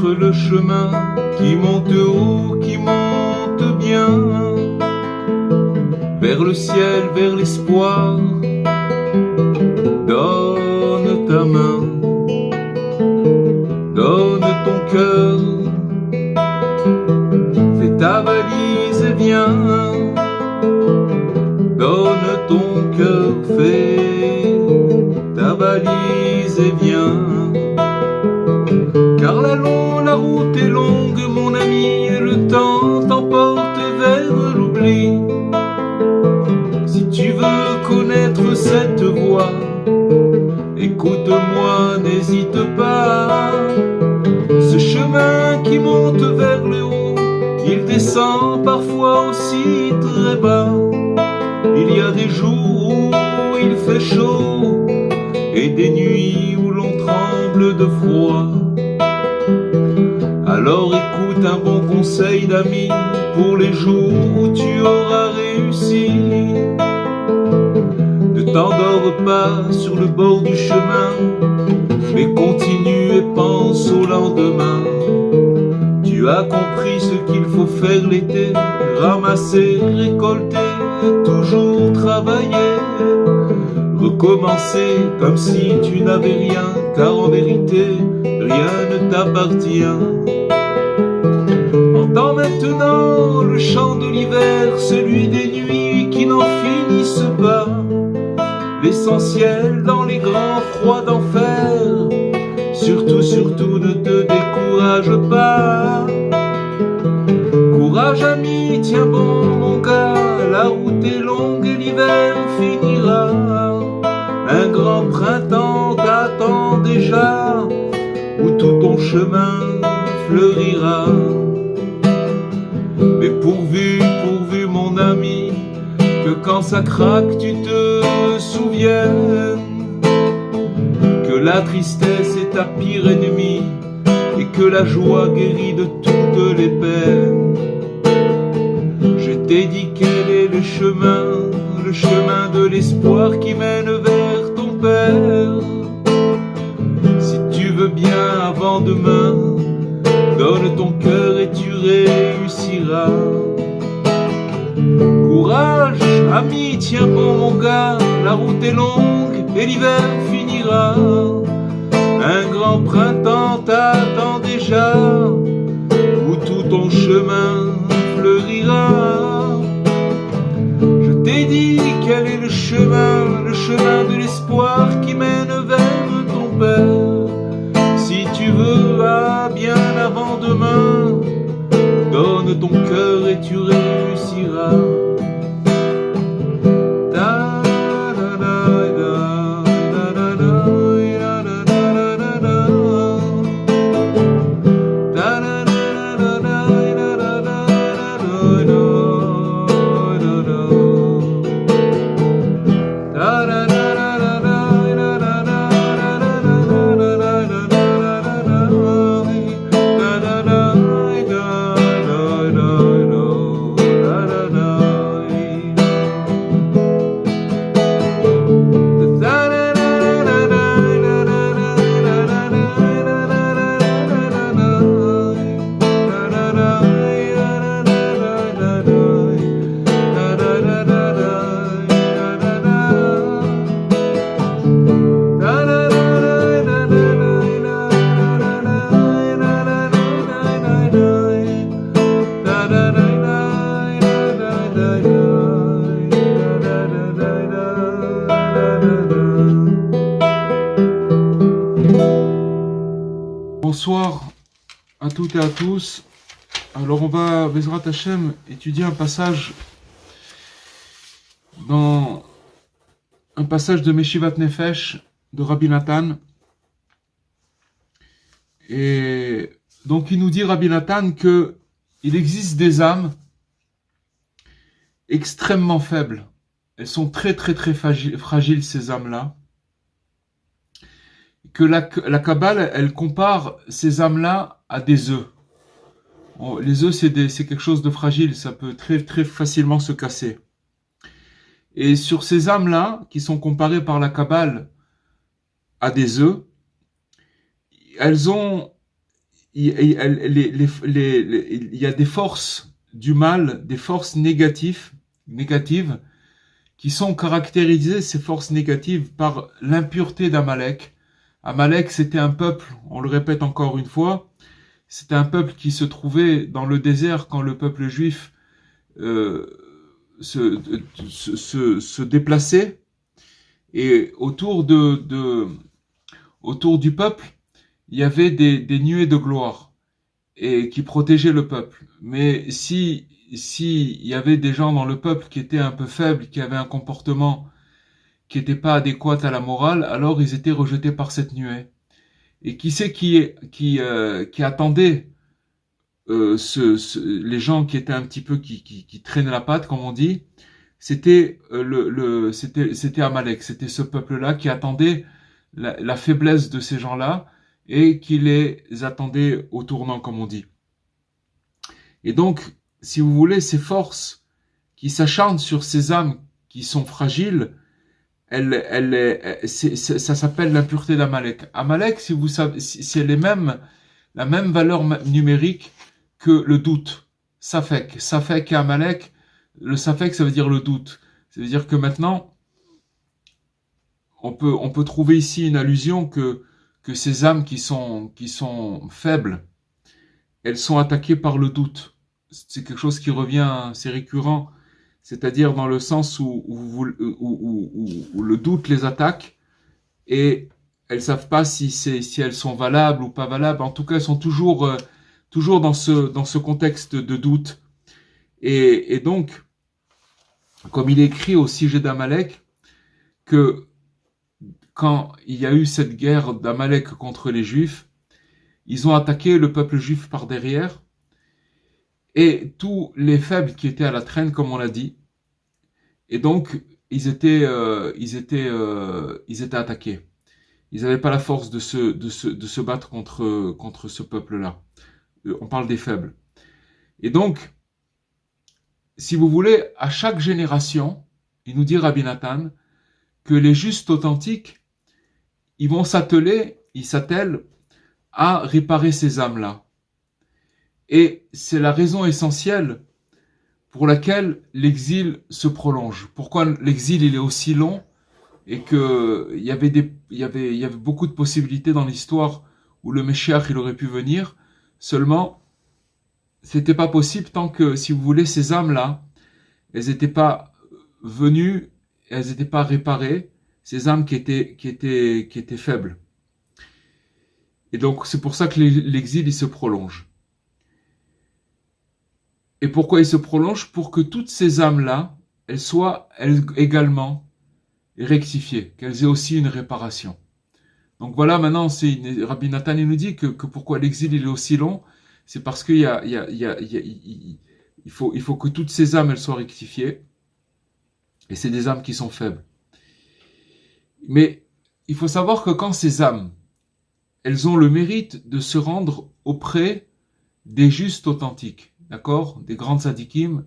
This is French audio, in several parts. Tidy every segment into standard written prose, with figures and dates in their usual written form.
connaître le chemin qui monte haut, qui monte bien, vers le ciel, vers l'espoir. Donne ta main, donne ton cœur, fais ta valise et viens. Donne ton cœur, fais ta valise et viens. Car la route est longue, mon ami, et le temps t'emporte vers l'oubli. Si tu veux connaître cette voie, écoute-moi, n'hésite pas. Ce chemin qui monte vers le haut, il descend parfois aussi très bas. Il y a des jours où il fait chaud et des nuits où l'on tremble de froid. Alors écoute un bon conseil d'ami pour les jours où tu auras réussi. Ne t'endors pas sur le bord du chemin, mais continue et pense au lendemain. Tu as compris ce qu'il faut faire l'été, ramasser, récolter, toujours travailler, recommencer comme si tu n'avais rien, car en vérité, rien ne t'appartient. Entends maintenant le chant de l'hiver, celui des nuits qui n'en finissent pas. L'essentiel dans les grands froids d'enfer, surtout, surtout ne te décourage pas. Courage ami, tiens bon mon gars, la route est longue et l'hiver finira. Un grand printemps t'attend déjà, où tout ton chemin fleurira. Mais pourvu mon ami, que quand ça craque tu te souviennes que la tristesse est ta pire ennemie et que la joie guérit de toutes les peines. Je t'ai dit quel est le chemin de l'espoir qui mène vers ton Père. Si tu veux bien avant demain, donne ton cœur et tu réussiras. Courage, ami, tiens bon mon gars, la route est longue et l'hiver finira. Un grand printemps t'attend déjà, où tout ton chemin fleurira. Je t'ai dit quel est le chemin de l'espoir qui mène vers ton Père. Si tu veux, à bien avant demain, donne ton cœur et tu réussiras. Bonsoir à toutes et à tous. Alors on va, Bezrat Hashem, étudier un passage de Meshivat Nefesh de Rabbi Nathan. Et donc il nous dit, Rabbi Nathan, que il existe des âmes extrêmement faibles. Elles sont très très très fragiles, ces âmes-là. Que la Kabbale, elle compare ces âmes-là à des œufs. Les œufs, c'est quelque chose de fragile, ça peut très très facilement se casser. Et sur ces âmes-là, qui sont comparées par la Kabbale à des œufs, elles ont il y a des forces du mal, des forces négatives, qui sont caractérisées, ces forces négatives, par l'impureté d'Amalek. Amalek, c'était un peuple, on le répète encore une fois, c'était un peuple qui se trouvait dans le désert quand le peuple juif euh, se déplaçait, et autour du peuple, il y avait des nuées de gloire et qui protégeaient le peuple. Mais si il y avait des gens dans le peuple qui étaient un peu faibles, qui avaient un comportement qui n'était pas adéquat à la morale, alors ils étaient rejetés par cette nuée. Et qui c'est qui attendait les gens qui étaient un petit peu qui traînaient la patte, comme on dit? C'était c'était Amalek, c'était ce peuple-là qui attendait la faiblesse de ces gens-là et qui les attendait au tournant, comme on dit. Et donc, si vous voulez, ces forces qui s'acharnent sur ces âmes qui sont fragiles, ça s'appelle l'impureté d'Amalek. Amalek, si vous savez, c'est la même valeur numérique que le doute. Safek et Amalek, le Safek, ça veut dire le doute. Ça veut dire que maintenant, on peut trouver ici une allusion que ces âmes qui sont faibles, elles sont attaquées par le doute. C'est quelque chose qui revient, c'est récurrent. C'est-à-dire dans le sens où le doute les attaque et elles savent pas si elles sont valables ou pas valables. En tout cas, elles sont toujours dans ce contexte de doute. Et donc, comme il est écrit au sujet d'Amalek, que quand il y a eu cette guerre d'Amalek contre les Juifs, ils ont attaqué le peuple juif par derrière, et tous les faibles qui étaient à la traîne, comme on l'a dit, et donc ils étaient attaqués. Ils n'avaient pas la force de se battre contre ce peuple-là. On parle des faibles. Et donc, si vous voulez, à chaque génération, il nous dit Rabbi Nathan, que les justes authentiques, ils s'attellent à réparer ces âmes-là. Et c'est la raison essentielle pour laquelle l'exil se prolonge. Pourquoi l'exil il est aussi long et que il y avait beaucoup de possibilités dans l'histoire où le Meshiach il aurait pu venir. Seulement, c'était pas possible tant que, si vous voulez, ces âmes-là, elles n'étaient pas venues, elles n'étaient pas réparées, ces âmes qui étaient faibles. Et donc, c'est pour ça que l'exil il se prolonge. Et pourquoi il se prolonge? Pour que toutes ces âmes-là, elles soient également rectifiées, qu'elles aient aussi une réparation. Donc voilà, maintenant, Rabbi Nathan il nous dit que pourquoi l'exil il est aussi long, c'est parce qu'il faut que toutes ces âmes elles soient rectifiées, et c'est des âmes qui sont faibles. Mais il faut savoir que quand ces âmes, elles ont le mérite de se rendre auprès des justes authentiques, d'accord, des grandes tzadikim.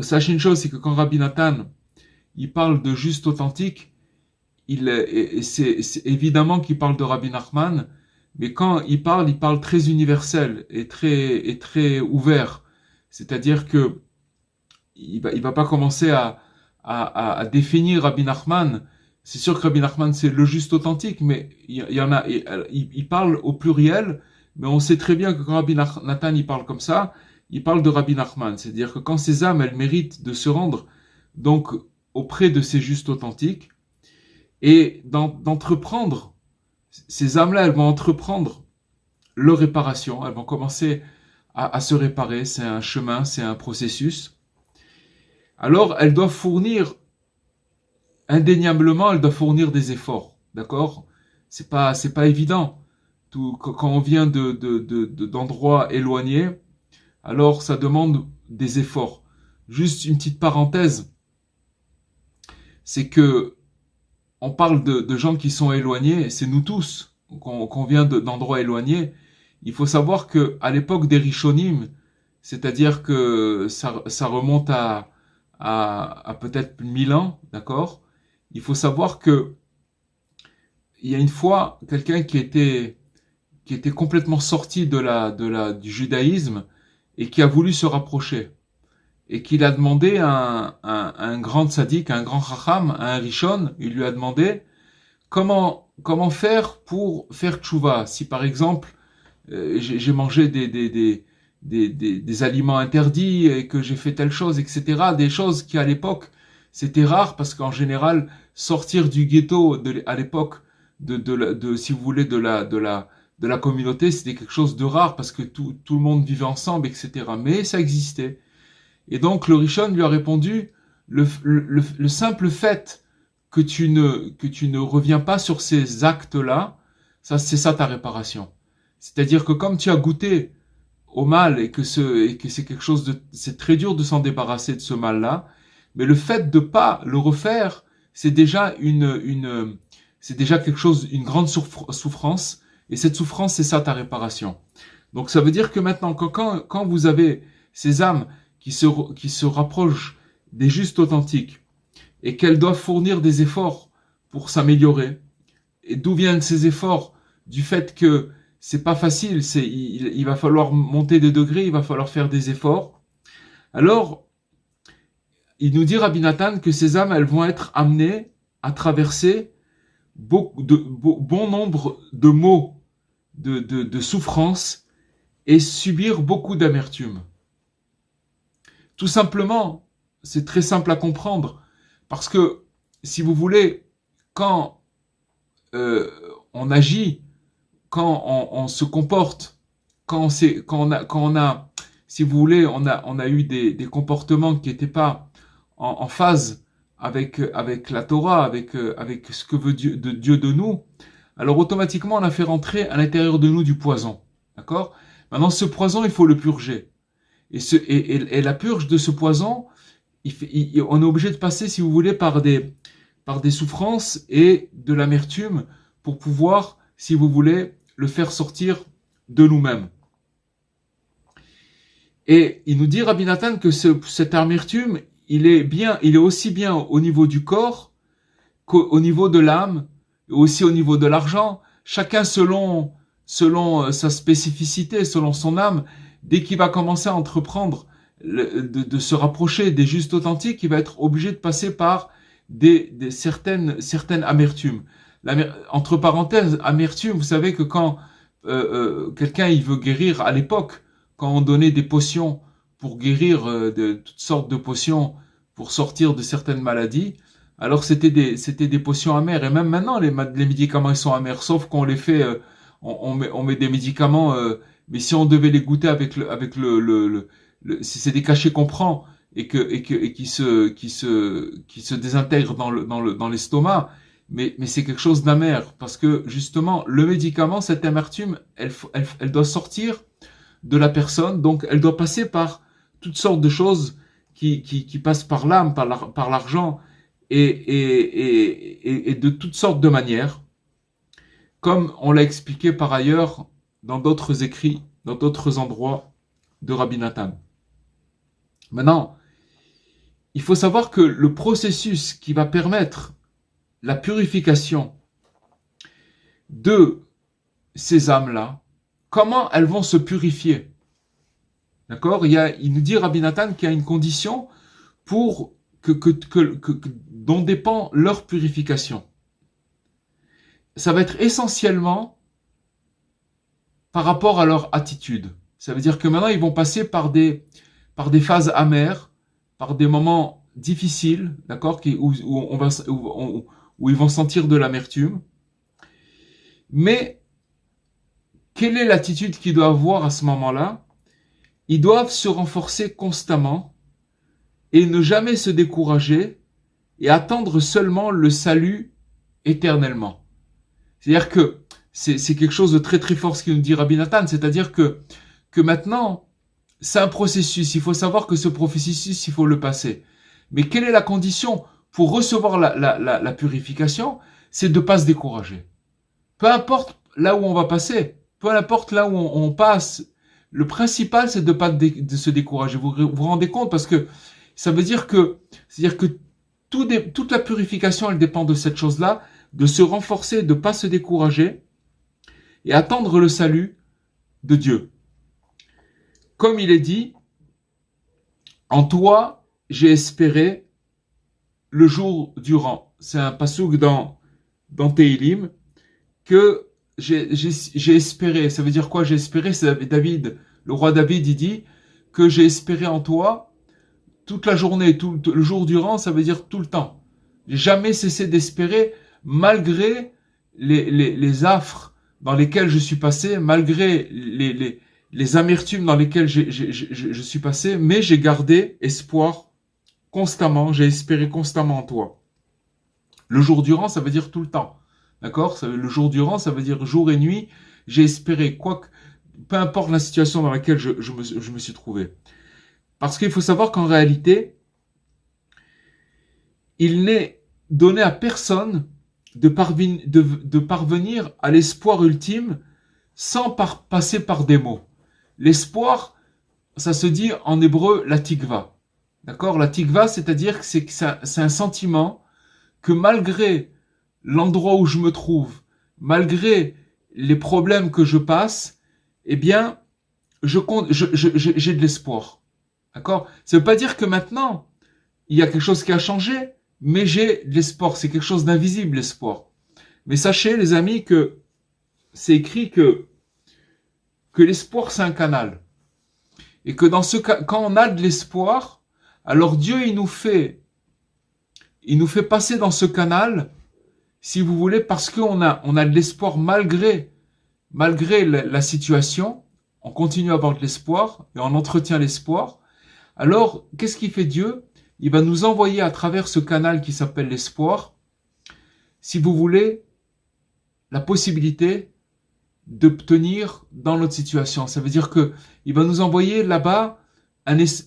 Sachez une chose, c'est que quand Rabbi Nathan il parle de juste authentique, c'est évidemment qu'il parle de Rabbi Nachman, mais quand il parle très universel et très ouvert. C'est-à-dire que il va pas commencer à définir Rabbi Nachman. C'est sûr que Rabbi Nachman c'est le juste authentique, mais il parle au pluriel. Mais on sait très bien que quand Rabbi Nathan il parle comme ça, il parle de Rabbi Nachman. C'est-à-dire que quand ces âmes, elles méritent de se rendre donc auprès de ces justes authentiques et d'entreprendre, ces âmes-là, elles vont entreprendre leur réparation. Elles vont commencer à se réparer. C'est un chemin, c'est un processus. Alors, elles doivent fournir, indéniablement, elles doivent fournir des efforts. D'accord? C'est pas évident. Quand on vient d'endroits éloignés, alors ça demande des efforts. Juste une petite parenthèse, c'est que on parle de gens qui sont éloignés, c'est nous tous, qu'on vient d'endroits éloignés. Il faut savoir que à l'époque des Rishonim, c'est-à-dire que ça remonte à peut-être 1000 ans, d'accord? Il faut savoir que il y a une fois quelqu'un qui était qui était complètement sorti du judaïsme et qui a voulu se rapprocher. Et qu'il a demandé à un grand tzaddik, à un grand chacham, à un rishon, il lui a demandé comment faire pour faire tchouva. Si par exemple, j'ai mangé des aliments interdits et que j'ai fait telle chose, etc. Des choses qui à l'époque, c'était rare parce qu'en général, sortir du ghetto à l'époque si vous voulez, de la communauté, c'était quelque chose de rare parce que tout le monde vivait ensemble, etc. Mais ça existait. Et donc le Rishon lui a répondu, le simple fait que tu ne reviens pas sur ces actes-là, c'est ça ta réparation. C'est-à-dire que comme tu as goûté au mal et que c'est quelque chose c'est très dur de s'en débarrasser de ce mal-là, mais le fait de pas le refaire, c'est déjà c'est déjà quelque chose, une grande souffrance, et cette souffrance, c'est ça ta réparation. Donc ça veut dire que maintenant, quand vous avez ces âmes qui se rapprochent des justes authentiques, et qu'elles doivent fournir des efforts pour s'améliorer, et d'où viennent ces efforts? Du fait que c'est pas facile, il va falloir monter des degrés, il va falloir faire des efforts. Alors, il nous dit Rabbi Nathan que ces âmes, elles vont être amenées à traverser bon nombre de maux, de souffrances, et subir beaucoup d'amertume. Tout simplement, c'est très simple à comprendre, parce que, si vous voulez, quand on agit, quand on se comporte, quand on a, si vous voulez, on a eu des comportements qui n'étaient pas en phase avec la Torah, avec ce que veut Dieu de nous, alors automatiquement on a fait rentrer à l'intérieur de nous du poison. D'accord? Maintenant, ce poison, il faut le purger. Et la purge de ce poison, on est obligé de passer, si vous voulez, par des souffrances et de l'amertume pour pouvoir, si vous voulez, le faire sortir de nous-mêmes. Et il nous dit, Rabbi Nathan, que cette amertume, il est aussi bien au niveau du corps qu'au niveau de l'âme, et aussi au niveau de l'argent. Chacun selon sa spécificité, selon son âme, dès qu'il va commencer à entreprendre de se rapprocher des justes authentiques, il va être obligé de passer par certaines amertumes. Entre parenthèses, amertume, vous savez que quand quelqu'un il veut guérir à l'époque, quand on donnait des potions pour guérir de toutes sortes de potions pour sortir de certaines maladies, alors c'était des potions amères. Et même maintenant, les médicaments ils sont amers, sauf qu'on les fait, on met des médicaments, mais si on devait les goûter avec si c'est des cachets qu'on prend et qui se désintègrent dans l'estomac, mais c'est quelque chose d'amer, parce que justement le médicament, cette amertume, elle doit sortir de la personne, donc elle doit passer par toutes sortes de choses qui passent par l'âme, par l'argent, et de toutes sortes de manières, comme on l'a expliqué par ailleurs dans d'autres écrits, dans d'autres endroits de Rabbi Nathan. Maintenant, il faut savoir que le processus qui va permettre la purification de ces âmes-là, comment elles vont se purifier? D'accord? Il nous dit, Rabbi Nathan, qu'il y a une condition pour dont dépend leur purification. Ça va être essentiellement par rapport à leur attitude. Ça veut dire que maintenant, ils vont passer par des phases amères, par des moments difficiles, d'accord, où ils vont sentir de l'amertume. Mais quelle est l'attitude qu'ils doivent avoir à ce moment-là? Ils doivent se renforcer constamment et ne jamais se décourager et attendre seulement le salut éternellement. C'est-à-dire que c'est quelque chose de très très fort ce qu'il nous dit Rabbi Nathan, c'est-à-dire que maintenant, c'est un processus, il faut savoir que ce processus, il faut le passer. Mais quelle est la condition pour recevoir la purification? C'est de ne pas se décourager. Peu importe là où on va passer, peu importe là où on passe, le principal c'est de ne pas de se décourager. Vous vous rendez compte, parce que ça veut dire que, toute la purification, elle dépend de cette chose-là, de se renforcer, de ne pas se décourager, et attendre le salut de Dieu. Comme il est dit, en toi j'ai espéré le jour durant. C'est un passouk dans Téhilim, que j'ai espéré. Ça veut dire quoi? J'ai espéré, c'est David, le roi David, il dit que j'ai espéré en toi toute la journée, tout le jour durant, ça veut dire tout le temps. J'ai jamais cessé d'espérer, malgré les affres dans lesquels je suis passé, malgré les amertumes dans lesquelles je suis passé, mais j'ai gardé espoir constamment, j'ai espéré constamment en toi. Le jour durant, ça veut dire tout le temps. D'accord? Le jour durant, ça veut dire jour et nuit, j'ai espéré, peu importe la situation dans laquelle je me suis trouvé. Parce qu'il faut savoir qu'en réalité, il n'est donné à personne de parvenir à l'espoir ultime sans passer par des mots. L'espoir, ça se dit en hébreu la tikva. D'accord? La tikva, c'est-à-dire que c'est un sentiment que malgré l'endroit où je me trouve, malgré les problèmes que je passe, eh bien, j'ai de l'espoir. D'accord? Ça veut pas dire que maintenant, il y a quelque chose qui a changé, mais j'ai de l'espoir. C'est quelque chose d'invisible, l'espoir. Mais sachez, les amis, que c'est écrit que l'espoir, c'est un canal. Et que quand on a de l'espoir, alors Dieu, il nous fait passer dans ce canal, si vous voulez, parce qu'on a de l'espoir malgré la situation. On continue à avoir de l'espoir et on entretient l'espoir. Alors, qu'est-ce qu'il fait Dieu? Il va nous envoyer à travers ce canal qui s'appelle l'espoir, si vous voulez, la possibilité d'obtenir dans notre situation. Ça veut dire que il va nous envoyer là-bas,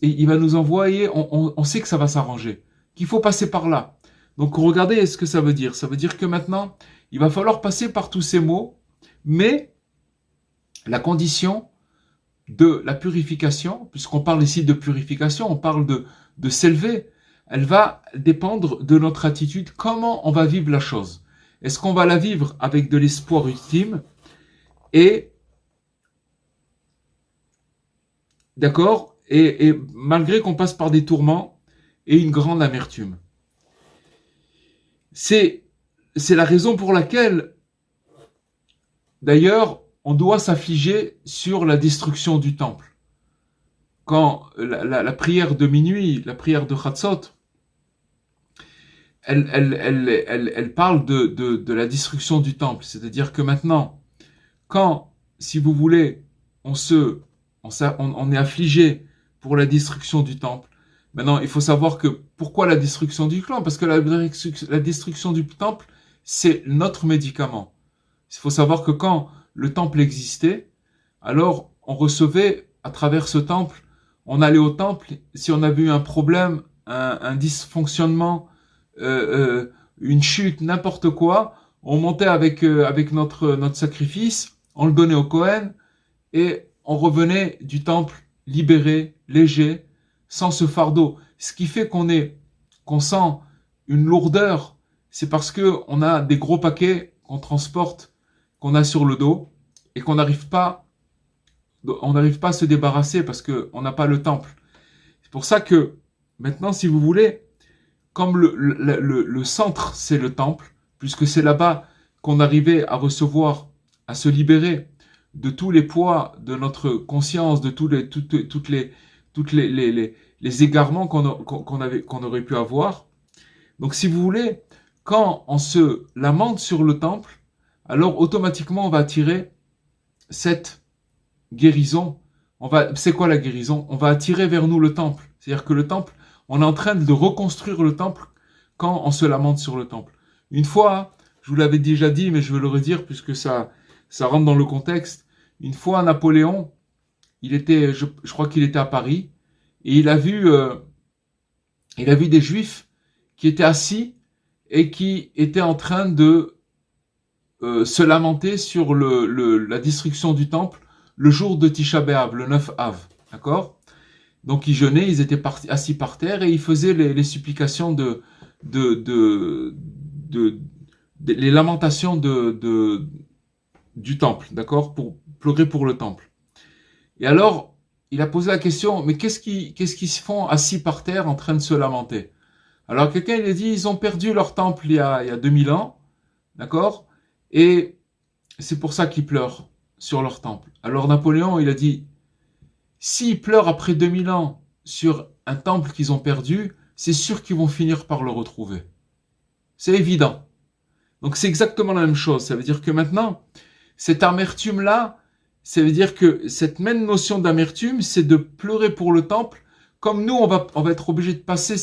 il va nous envoyer, on sait que ça va s'arranger, qu'il faut passer par là. Donc regardez ce que ça veut dire. Ça veut dire que maintenant, il va falloir passer par tous ces mots, mais la condition de la purification, puisqu'on parle ici de purification, on parle de s'élever, elle va dépendre de notre attitude, comment on va vivre la chose. Est-ce qu'on va la vivre avec de l'espoir ultime et d'accord, et malgré qu'on passe par des tourments et une grande amertume. C'est la raison pour laquelle, d'ailleurs, on doit s'affliger sur la destruction du temple. Quand la prière de minuit, la prière de Chatzot, elle parle de la destruction du temple. C'est-à-dire que maintenant, quand, si vous voulez, on est affligé pour la destruction du temple, maintenant, il faut savoir que pourquoi la destruction du temple? Parce que la destruction du temple, c'est notre médicament. Il faut savoir que quand le temple existait, alors on recevait à travers ce temple, on allait au temple, si on avait eu un problème, un dysfonctionnement, une chute, n'importe quoi, on montait avec notre sacrifice, on le donnait au Kohen, et on revenait du temple libéré, léger, sans ce fardeau. Ce qui fait qu'on sent une lourdeur, c'est parce que on a des gros paquets qu'on transporte, qu'on a sur le dos, et qu'on n'arrive pas à se débarrasser parce qu'on n'a pas le temple. C'est pour ça que, maintenant, si vous voulez, comme le centre, c'est le temple, puisque c'est là-bas qu'on arrivait à recevoir, à se libérer de tous les poids de notre conscience, de tous les égarements qu'on aurait pu avoir. Donc, si vous voulez, quand on se lamente sur le temple, alors automatiquement on va attirer cette guérison. C'est quoi la guérison? On va attirer vers nous le temple. C'est-à-dire que le temple, on est en train de reconstruire le temple quand on se lamente sur le temple. Une fois, je vous l'avais déjà dit, mais je vais le redire puisque ça rentre dans le contexte. Une fois, Napoléon, je crois qu'il était à Paris, et il a vu des Juifs qui étaient assis et qui étaient en train de se lamenter sur la destruction du temple le jour de Tisha B'Av, le 9 Av, d'accord? Donc ils jeûnaient, ils étaient assis par terre et ils faisaient les supplications les lamentations du temple, d'accord, pour pleurer pour le temple. Et alors, il a posé la question, mais qu'est-ce qu'ils se font assis par terre en train de se lamenter? Alors quelqu'un il a dit, ils ont perdu leur temple il y a 2000 ans, d'accord, et c'est pour ça qu'ils pleurent sur leur temple. Alors Napoléon, il a dit, s'ils pleurent après 2000 ans sur un temple qu'ils ont perdu, c'est sûr qu'ils vont finir par le retrouver. C'est évident. Donc c'est exactement la même chose. Ça veut dire que maintenant, cette amertume-là, ça veut dire que cette même notion d'amertume, c'est de pleurer pour le temple. Comme nous, on va être obligé de passer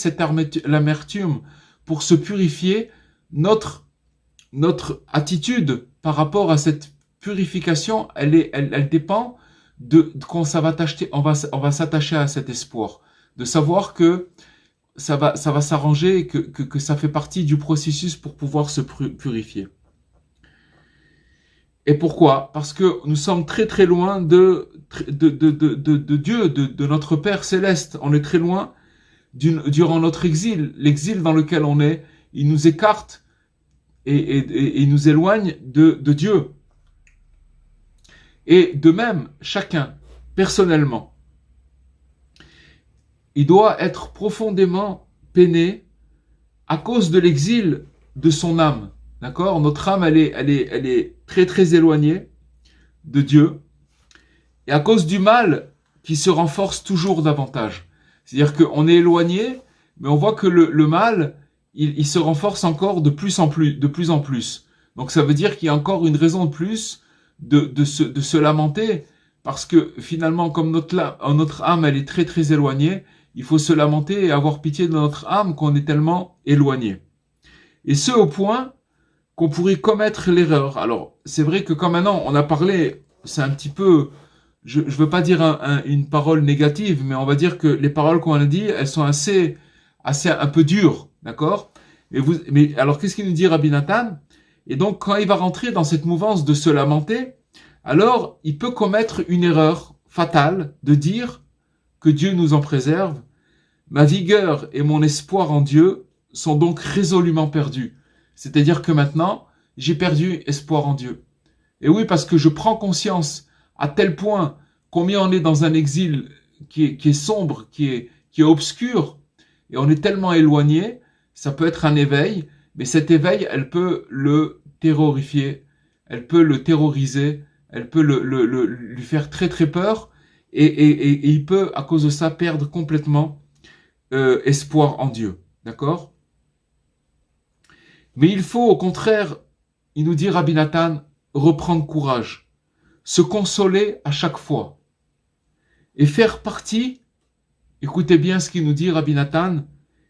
l'amertume pour se purifier. Notre attitude par rapport à cette purification, elle dépend on va s'attacher à cet espoir, de savoir que ça va s'arranger, que ça fait partie du processus pour pouvoir se purifier. Et pourquoi? Parce que nous sommes très très loin de Dieu, de notre Père Céleste. On est très loin durant notre exil. L'exil dans lequel on est, il nous écarte et il nous éloigne de Dieu. Et de même, chacun, personnellement, il doit être profondément peiné à cause de l'exil de son âme. D'accord? Notre âme, elle est très très éloignée de Dieu. Et à cause du mal qui se renforce toujours davantage. C'est-à-dire qu'on est éloigné, mais on voit que le mal, il se renforce encore de plus en plus. Donc ça veut dire qu'il y a encore une raison de plus de se lamenter, parce que finalement, comme notre âme, elle est très très éloignée, il faut se lamenter et avoir pitié de notre âme qu'on est tellement éloigné. Et ce au point qu'on pourrait commettre l'erreur. Alors, c'est vrai que comme maintenant on a parlé, c'est un petit peu, je veux pas dire une parole négative, mais on va dire que les paroles qu'on a dit, elles sont assez un peu dures, d'accord? Mais alors, qu'est-ce qu'il nous dit Rabbi Nathan? Et donc, quand il va rentrer dans cette mouvance de se lamenter, alors il peut commettre une erreur fatale de dire que Dieu nous en préserve. Ma vigueur et mon espoir en Dieu sont donc résolument perdus. C'est-à-dire que maintenant, j'ai perdu espoir en Dieu. Et oui, parce que je prends conscience à tel point combien on est dans un exil qui est sombre, qui est obscur, et on est tellement éloigné, ça peut être un éveil, mais cet éveil, elle peut le terrorifier, elle peut le terroriser, elle peut lui faire très très peur, et il peut, à cause de ça, perdre complètement espoir en Dieu. D'accord? Mais il faut, au contraire, il nous dit Rabbi Nathan, reprendre courage, se consoler à chaque fois, et faire partie, écoutez bien ce qu'il nous dit Rabbi Nathan,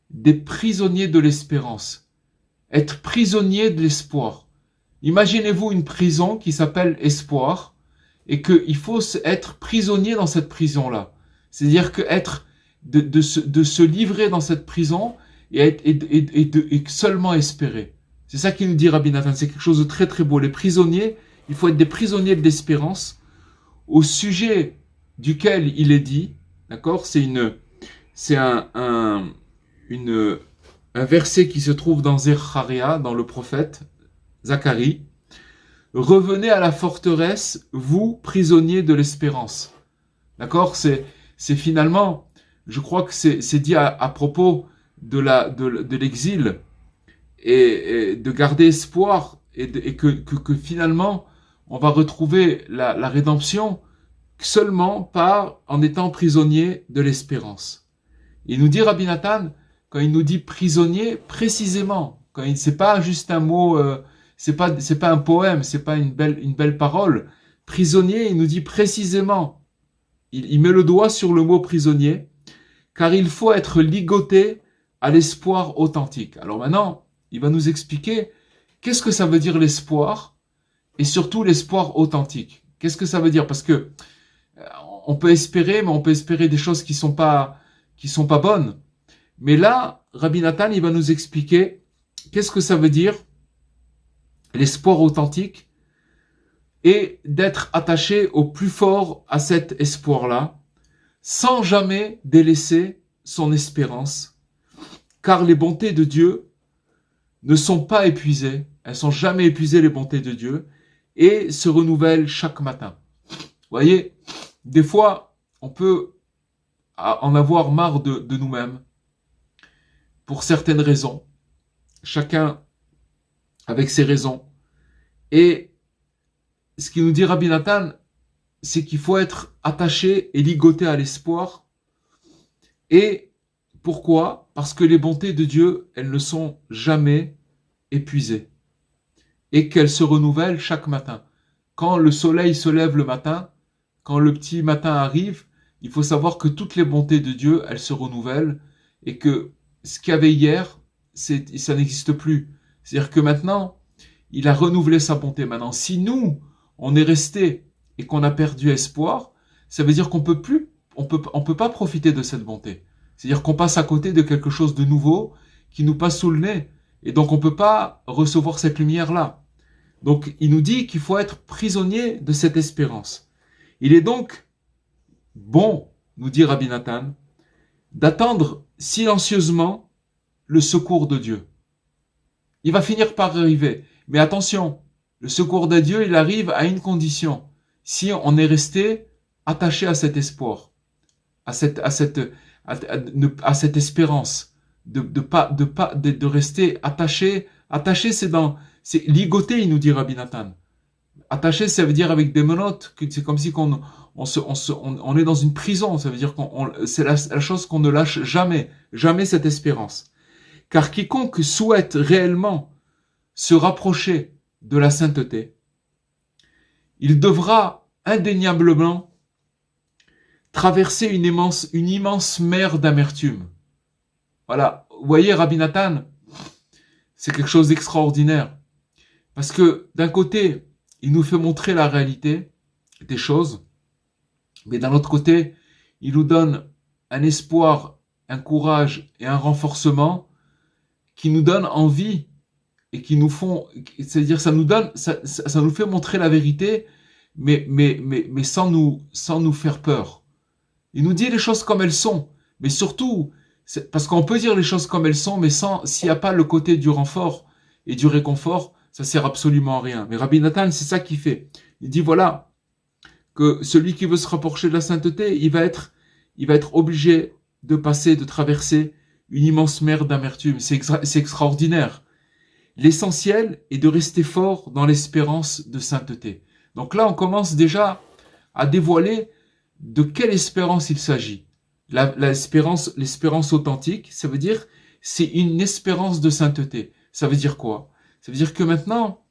des prisonniers de l'espérance. Être prisonnier de l'espoir. Imaginez-vous une prison qui s'appelle espoir, et qu'il faut être prisonnier dans cette prison-là. C'est-à-dire que de se livrer dans cette prison et seulement espérer. C'est ça qu'il nous dit Rabbi Nathan. C'est quelque chose de très très beau. Les prisonniers, il faut être des prisonniers de l'espérance au sujet duquel il est dit, d'accord? C'est un verset qui se trouve dans Zecharia, dans le prophète Zacharie. Revenez à la forteresse, vous, prisonniers de l'espérance. D'accord? C'est finalement, je crois que c'est dit à propos de l'exil et de garder espoir et que finalement, on va retrouver la rédemption seulement en étant prisonnier de l'espérance. Il nous dit Rabbi Nathan, quand il nous dit prisonnier, précisément, c'est pas juste un mot, c'est pas un poème, c'est pas une belle parole. Prisonnier, il nous dit précisément, il met le doigt sur le mot prisonnier, car il faut être ligoté à l'espoir authentique. Alors maintenant, il va nous expliquer qu'est-ce que ça veut dire l'espoir, et surtout l'espoir authentique. Qu'est-ce que ça veut dire? Parce que on peut espérer, mais on peut espérer des choses qui sont pas bonnes. Mais là, Rabbi Nathan, il va nous expliquer qu'est-ce que ça veut dire l'espoir authentique et d'être attaché au plus fort à cet espoir-là, sans jamais délaisser son espérance, car les bontés de Dieu ne sont pas épuisées, elles sont jamais épuisées les bontés de Dieu, et se renouvelle chaque matin. Vous voyez, des fois, on peut en avoir marre de nous-mêmes pour certaines raisons, chacun avec ses raisons. Et ce qu'il nous dit Rabbi Nathan, c'est qu'il faut être attaché et ligoté à l'espoir. Et pourquoi? Parce que les bontés de Dieu, elles ne sont jamais épuisées. Et qu'elles se renouvellent chaque matin. Quand le soleil se lève le matin, quand le petit matin arrive, il faut savoir que toutes les bontés de Dieu, elles se renouvellent et que ce qu'il y avait hier, ça n'existe plus. C'est-à-dire que maintenant, il a renouvelé sa bonté. Maintenant, si nous, on est resté et qu'on a perdu espoir, ça veut dire qu'on peut plus, on peut pas profiter de cette bonté. C'est-à-dire qu'on passe à côté de quelque chose de nouveau qui nous passe sous le nez. Et donc, on peut pas recevoir cette lumière-là. Donc, il nous dit qu'il faut être prisonnier de cette espérance. Il est donc bon, nous dit Rabbi Nathan, d'attendre silencieusement le secours de Dieu. Il va finir par arriver. Mais attention, le secours de Dieu, il arrive à une condition. Si on est resté attaché à cet espoir, à cette espérance, de rester attaché. Attaché, c'est ligoté, il nous dit Rabbi Nathan. Attaché, ça veut dire avec des menottes, c'est comme si on est dans une prison, ça veut dire c'est la chose qu'on ne lâche jamais, jamais cette espérance. Car quiconque souhaite réellement se rapprocher de la sainteté, il devra indéniablement traverser une immense mer d'amertume. Voilà, vous voyez Rabbi Nathan, c'est quelque chose d'extraordinaire. Parce que d'un côté, il nous fait montrer la réalité des choses, mais d'un autre côté, il nous donne un espoir, un courage et un renforcement qui nous donnent envie et qui nous font, c'est-à-dire ça nous fait montrer la vérité, mais sans nous faire peur. Il nous dit les choses comme elles sont, mais surtout, parce qu'on peut dire les choses comme elles sont, mais s'il n'y a pas le côté du renfort et du réconfort, ça sert absolument à rien. Mais Rabbi Nathan, c'est ça qu'il fait. Il dit voilà, que celui qui veut se rapprocher de la sainteté, il va être obligé de traverser une immense mer d'amertume. C'est extraordinaire. L'essentiel est de rester fort dans l'espérance de sainteté. Donc là, on commence déjà à dévoiler de quelle espérance il s'agit. L'espérance authentique, ça veut dire, c'est une espérance de sainteté. Ça veut dire quoi? Ça veut dire que maintenant,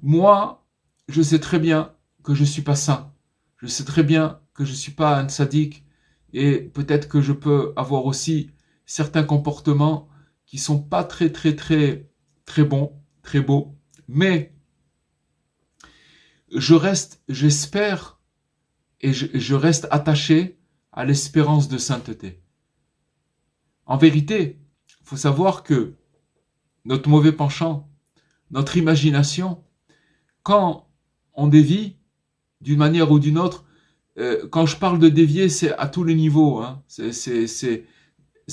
moi, je sais très bien que je suis pas saint. Je sais très bien que je suis pas un tzaddik et peut-être que je peux avoir aussi certains comportements qui sont pas très bons, très beaux. Mais j'espère et je reste attaché à l'espérance de sainteté. En vérité, il faut savoir que notre mauvais penchant, notre imagination, quand on dévie d'une manière ou d'une autre, quand je parle de dévier, c'est à tous les niveaux, hein. C'est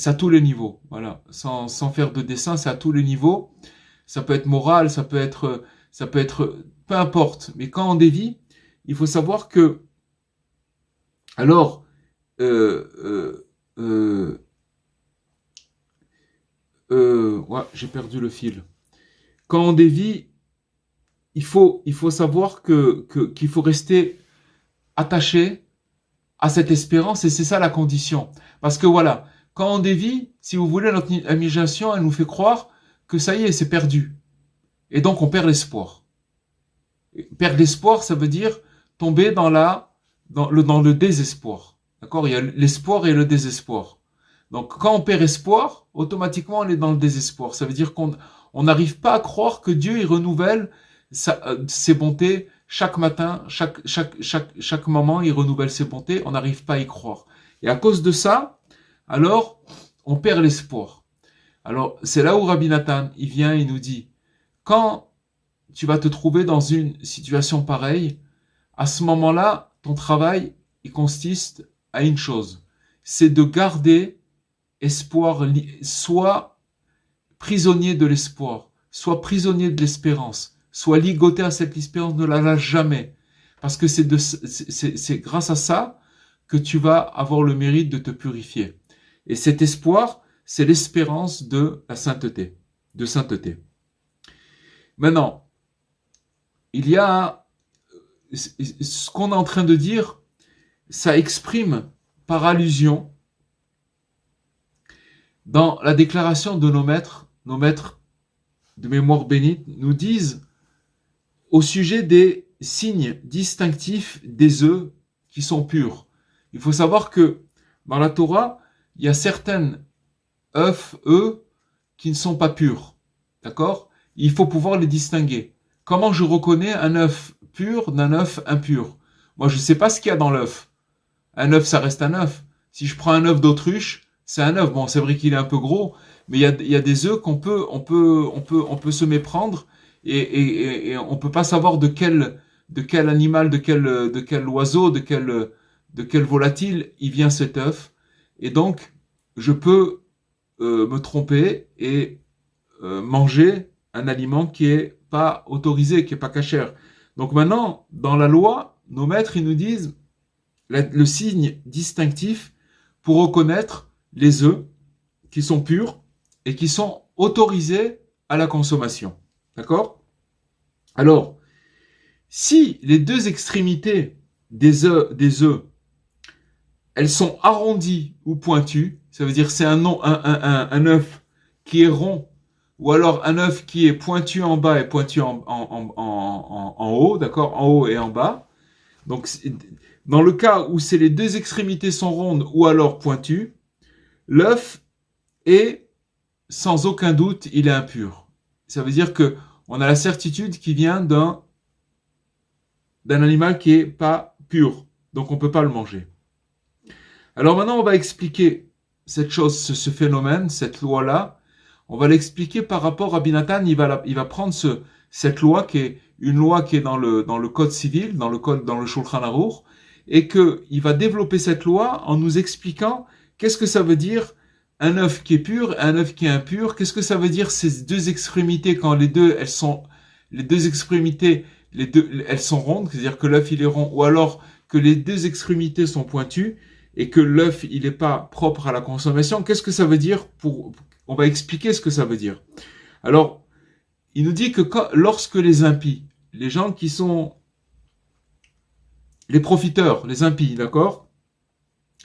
à tous les niveaux, voilà, sans faire de dessin, c'est à tous les niveaux. Ça peut être moral, ça peut être, peu importe. Mais quand on dévie, il faut savoir que, alors, ouais, j'ai perdu le fil. Quand on dévie, il faut savoir qu'il faut rester attaché à cette espérance et c'est ça la condition. Parce que voilà, quand on dévie, si vous voulez, notre imagination, elle nous fait croire que ça y est, c'est perdu. Et donc on perd l'espoir. Perdre l'espoir, ça veut dire tomber dans le désespoir. D'accord? Il y a l'espoir et le désespoir. Donc quand on perd espoir, automatiquement on est dans le désespoir. Ça veut dire qu'on n'arrive pas à croire que Dieu il renouvelle ses bontés chaque matin, chaque moment, il renouvelle ses bontés. On n'arrive pas à y croire. Et à cause de ça, alors on perd l'espoir. Alors c'est là où Rabbi Nathan il vient et nous dit quand tu vas te trouver dans une situation pareille, à ce moment-là, ton travail il consiste à une chose, c'est de garder espoir, soit prisonnier de l'espoir, soit prisonnier de l'espérance, sois ligoté à cette espérance, ne la lâche jamais. Parce que c'est grâce à ça que tu vas avoir le mérite de te purifier. Et cet espoir, c'est l'espérance de la sainteté, de sainteté. Maintenant, il y a ce qu'on est en train de dire, ça exprime par allusion dans la déclaration de nos maîtres de mémoire bénite nous disent au sujet des signes distinctifs des œufs qui sont purs. Il faut savoir que dans la Torah, il y a certaines œufs qui ne sont pas purs. D'accord ? Il faut pouvoir les distinguer. Comment je reconnais un œuf pur d'un œuf impur ? Moi, je ne sais pas ce qu'il y a dans l'œuf. Un œuf, ça reste un œuf. Si je prends un œuf d'autruche, c'est un œuf. Bon, c'est vrai qu'il est un peu gros, mais il y a des œufs qu'on peut se méprendre et on peut pas savoir de quel animal, de quel oiseau, de quel volatile il vient cet œuf. Et donc, je peux me tromper et manger un aliment qui est pas autorisé, qui est pas cachère. Donc maintenant, dans la loi, nos maîtres, ils nous disent le signe distinctif pour reconnaître les œufs qui sont purs et qui sont autorisés à la consommation. D'accord ? Alors, si les deux extrémités des œufs, elles sont arrondies ou pointues, ça veut dire c'est un œuf qui est rond, ou alors un œuf qui est pointu en bas et pointu en haut, d'accord, en haut et en bas. Donc, dans le cas où c'est les deux extrémités sont rondes ou alors pointues, l'œuf est, sans aucun doute, il est impur. Ça veut dire que on a la certitude qu'il vient d'un animal qui est pas pur, donc on peut pas le manger. Alors maintenant, on va expliquer cette chose, ce phénomène, cette loi-là. On va l'expliquer par rapport à Rabbi Nathan. Il va prendre cette loi qui est une loi qui est dans le code civil, dans le Shulchan Aruch, et que il va développer cette loi en nous expliquant qu'est-ce que ça veut dire un œuf qui est pur et un œuf qui est impur. Qu'est-ce que ça veut dire ces deux extrémités quand les deux extrémités, elles sont rondes, c'est-à-dire que l'œuf il est rond, ou alors que les deux extrémités sont pointues et que l'œuf il est pas propre à la consommation. Qu'est-ce que ça veut dire on va expliquer ce que ça veut dire. Alors, il nous dit que lorsque les impies, les gens qui sont les profiteurs, les impies, d'accord,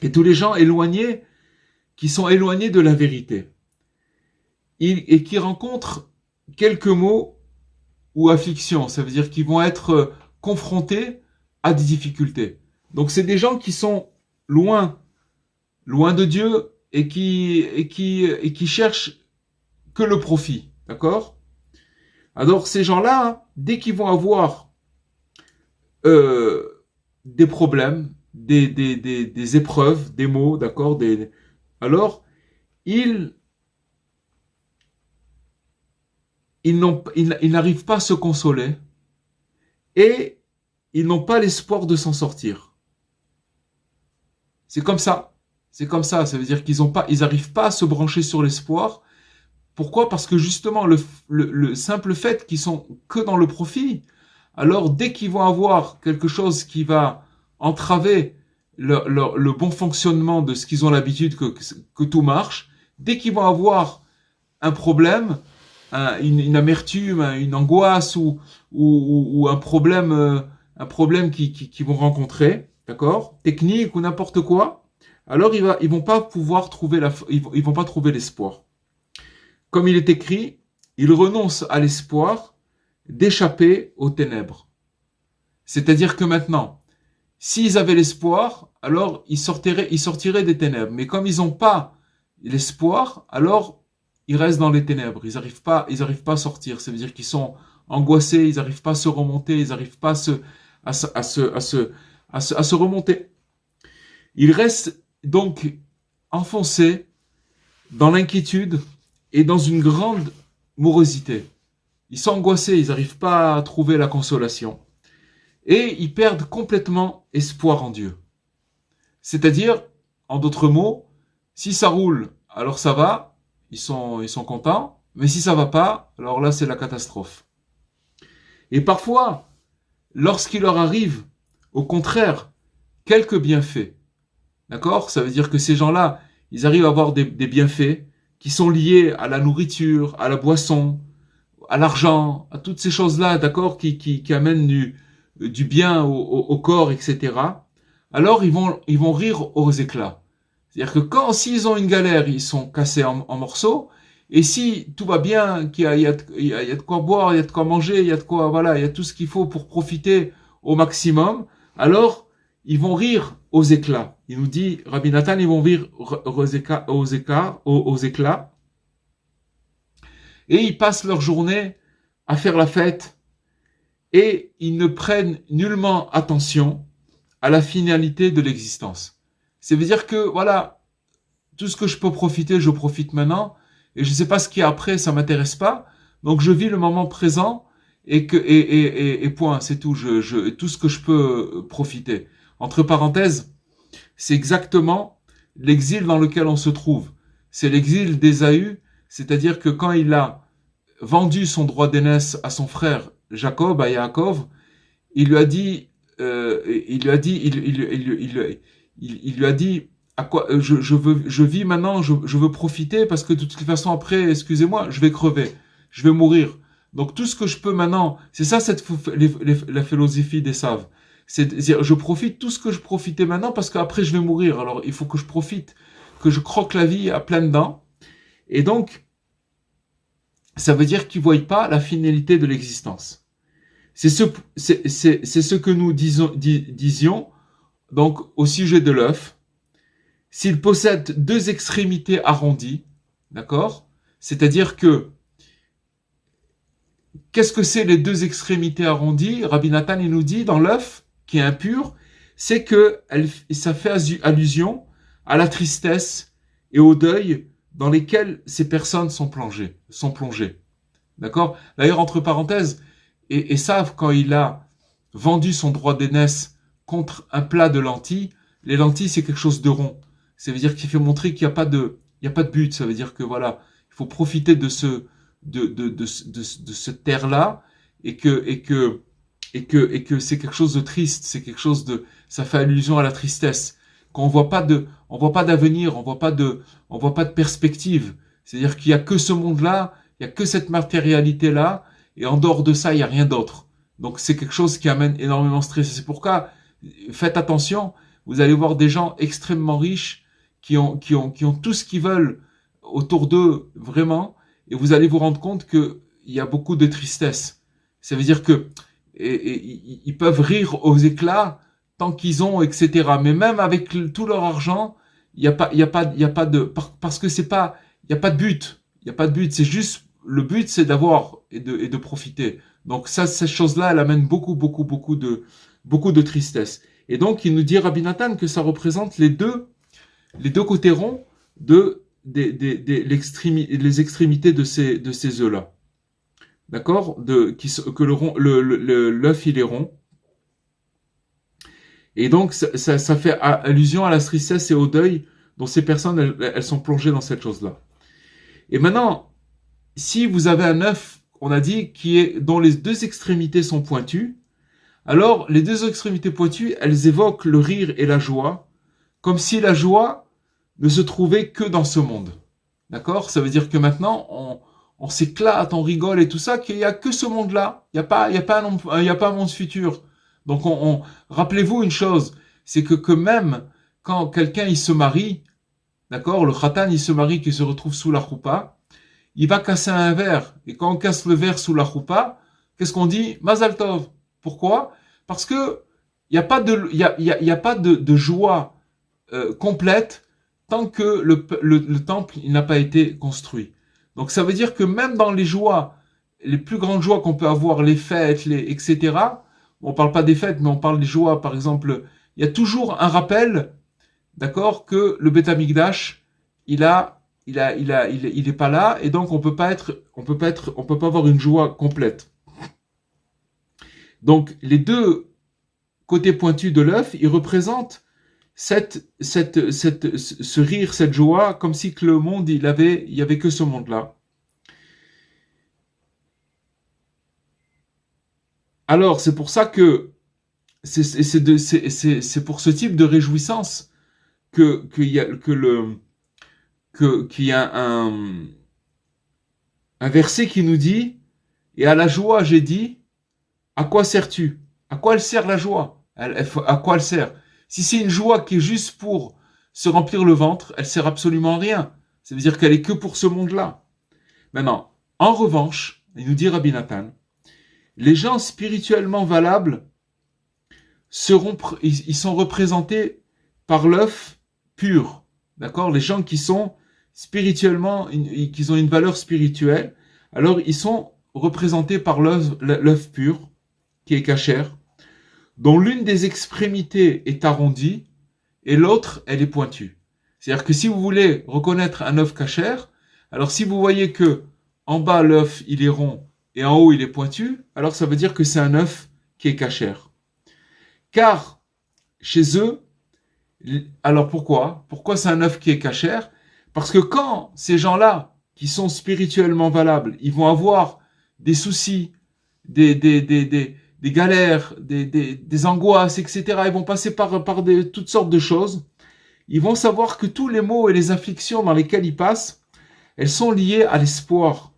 et tous les gens éloignés, qui sont éloignés de la vérité, et qui rencontrent quelques maux ou afflictions, ça veut dire qu'ils vont être confrontés à des difficultés. Donc c'est des gens qui sont loin de Dieu et qui cherchent que le profit, d'accord ? Alors ces gens-là, dès qu'ils vont avoir des problèmes, des épreuves, des maux, d'accord, alors ils n'arrivent pas à se consoler et ils n'ont pas l'espoir de s'en sortir. C'est comme ça. Ça veut dire qu'ils n'arrivent pas à se brancher sur l'espoir. Pourquoi ? Parce que justement, le simple fait qu'ils sont que dans le profit, alors dès qu'ils vont avoir quelque chose qui va entraver le bon fonctionnement de ce qu'ils ont l'habitude que tout marche, dès qu'ils vont avoir un problème, une amertume, une angoisse ou un problème qu'ils vont rencontrer, d'accord, technique ou n'importe quoi, alors ils vont pas pouvoir trouver ils vont pas trouver l'espoir. Comme il est écrit, ils renoncent à l'espoir d'échapper aux ténèbres. C'est-à-dire que maintenant, s'ils avaient l'espoir, alors ils sortiraient des ténèbres. Mais comme ils n'ont pas l'espoir, alors ils restent dans les ténèbres. Ils n'arrivent pas à sortir. Ça veut dire qu'ils sont angoissés, ils n'arrivent pas à se remonter, ils n'arrivent pas à se remonter. Ils restent donc enfoncés dans l'inquiétude et dans une grande morosité. Ils sont angoissés, ils n'arrivent pas à trouver la consolation. Et ils perdent complètement espoir en Dieu. C'est-à-dire, en d'autres mots, si ça roule, alors ça va, ils sont contents, mais si ça va pas, alors là c'est la catastrophe. Et parfois, lorsqu'il leur arrive, au contraire, quelques bienfaits, d'accord? Ça veut dire que ces gens-là, ils arrivent à avoir des bienfaits qui sont liés à la nourriture, à la boisson, à l'argent, à toutes ces choses-là, d'accord, qui amènent du bien au corps, etc. Alors ils vont rire aux éclats. C'est-à-dire que s'ils ont une galère, ils sont cassés en morceaux. Et si tout va bien, il y a de quoi boire, il y a de quoi manger, il y a de quoi, voilà, il y a tout ce qu'il faut pour profiter au maximum, alors ils vont rire aux éclats. Il nous dit, Rabbi Nathan, ils vont rire aux éclats. Et ils passent leur journée à faire la fête et ils ne prennent nullement attention à la finalité de l'existence. Ça veut dire que, voilà, tout ce que je peux profiter, je profite maintenant, et je ne sais pas ce qu'il y a après, ça m'intéresse pas, donc je vis le moment présent, et point, c'est tout, tout ce que je peux profiter. Entre parenthèses, c'est exactement l'exil dans lequel on se trouve. C'est l'exil d'Ésaü, c'est-à-dire que quand il a vendu son droit d'aînesse à son frère Jacob, à Yaakov, il lui a dit, il lui a dit, à quoi, je vis maintenant, je veux profiter parce que de toute façon après, excusez-moi, je vais crever, je vais mourir. Donc tout ce que je peux maintenant, c'est ça la philosophie des saves. C'est je profite tout ce que je profitais maintenant parce qu'après je vais mourir. Alors il faut que je profite, que je croque la vie à pleines dents. Et donc ça veut dire qu'ils ne voient pas la finalité de l'existence. C'est ce que nous disions donc au sujet de l'œuf. S'il possède deux extrémités arrondies, d'accord? C'est-à-dire que, qu'est-ce que c'est les deux extrémités arrondies? Rabbi Nathan, il nous dit, dans l'œuf, qui est impur, c'est que ça fait allusion à la tristesse et au deuil dans lesquels ces personnes sont plongées. D'accord? D'ailleurs, entre parenthèses, et savent quand il a vendu son droit d'aînesse contre un plat de lentilles, les lentilles, c'est quelque chose de rond. Ça veut dire qu'il fait montrer qu'il n'y a pas de but. Ça veut dire que voilà, il faut profiter de ce terre-là et que c'est quelque chose de triste. C'est quelque chose ça fait allusion à la tristesse. On voit pas d'avenir, on voit pas de perspective. C'est-à-dire qu'il y a que ce monde-là, il y a que cette matérialité-là, et en dehors de ça, il y a rien d'autre. Donc c'est quelque chose qui amène énormément de stress. C'est pourquoi, faites attention, vous allez voir des gens extrêmement riches qui ont tout ce qu'ils veulent autour d'eux, vraiment, et vous allez vous rendre compte qu'il y a beaucoup de tristesse. Ça veut dire que ils peuvent rire aux éclats tant qu'ils ont, etc. Mais même avec tout leur argent, il y a pas de, parce que c'est pas, il y a pas de but. Il y a pas de but. C'est juste, le but, c'est d'avoir et de profiter. Donc ça, cette chose-là, elle amène beaucoup de tristesse. Et donc, il nous dit, Rabbi Nathan, que ça représente les deux côtés ronds les extrémités de ces œufs-là. D'accord? Que l'œuf, il est rond. Et donc, ça fait allusion à la tristesse et au deuil dont ces personnes, elles sont plongées dans cette chose-là. Et maintenant, si vous avez un œuf, on a dit, dont les deux extrémités sont pointues, alors les deux extrémités pointues, elles évoquent le rire et la joie, comme si la joie ne se trouvait que dans ce monde. D'accord? Ça veut dire que maintenant, on s'éclate, on rigole et tout ça, qu'il n'y a que ce monde-là. Il n'y a pas un monde futur. Donc, rappelez-vous une chose, c'est que même quand quelqu'un il se marie, d'accord, le khatan il se marie, qui se retrouve sous la choupa, il va casser un verre. Et quand on casse le verre sous la choupa, qu'est-ce qu'on dit? Mazal tov. Pourquoi? Parce que il n'y a pas de joie complète tant que le temple il n'a pas été construit. Donc ça veut dire que même dans les joies, les plus grandes joies qu'on peut avoir, les fêtes, etc., on parle pas des fêtes, mais on parle des joies, par exemple, il y a toujours un rappel, d'accord, que le Beth Amikdash, il est pas là, et donc on peut pas avoir une joie complète. Donc les deux côtés pointus de l'œuf, ils représentent ce rire, cette joie, comme si que le monde, il y avait que ce monde-là. Alors, c'est pour ça que c'est pour ce type de réjouissance qu'il y a, qu'il y a un verset qui nous dit, et à la joie j'ai dit, à quoi sers-tu? À quoi elle sert la joie? À quoi elle sert? Si c'est une joie qui est juste pour se remplir le ventre, elle sert absolument à rien. Ça veut dire qu'elle est que pour ce monde-là. Maintenant, en revanche, il nous dit Rabbi Nathan, les gens spirituellement valables ils sont représentés par l'œuf pur. D'accord? Les gens qui sont spirituellement, qui ont une valeur spirituelle, alors ils sont représentés par l'œuf pur, qui est cachère, dont l'une des extrémités est arrondie et l'autre, elle est pointue. C'est-à-dire que si vous voulez reconnaître un œuf cachère, alors si vous voyez que en bas l'œuf il est rond et en haut il est pointu, alors ça veut dire que c'est un œuf qui est cachère. Car chez eux, alors pourquoi c'est un œuf qui est cachère? Parce que quand ces gens-là, qui sont spirituellement valables, ils vont avoir des soucis, des galères, des angoisses, etc. Ils vont passer par toutes sortes de choses. Ils vont savoir que tous les maux et les afflictions dans lesquelles ils passent, elles sont liées à l'espoir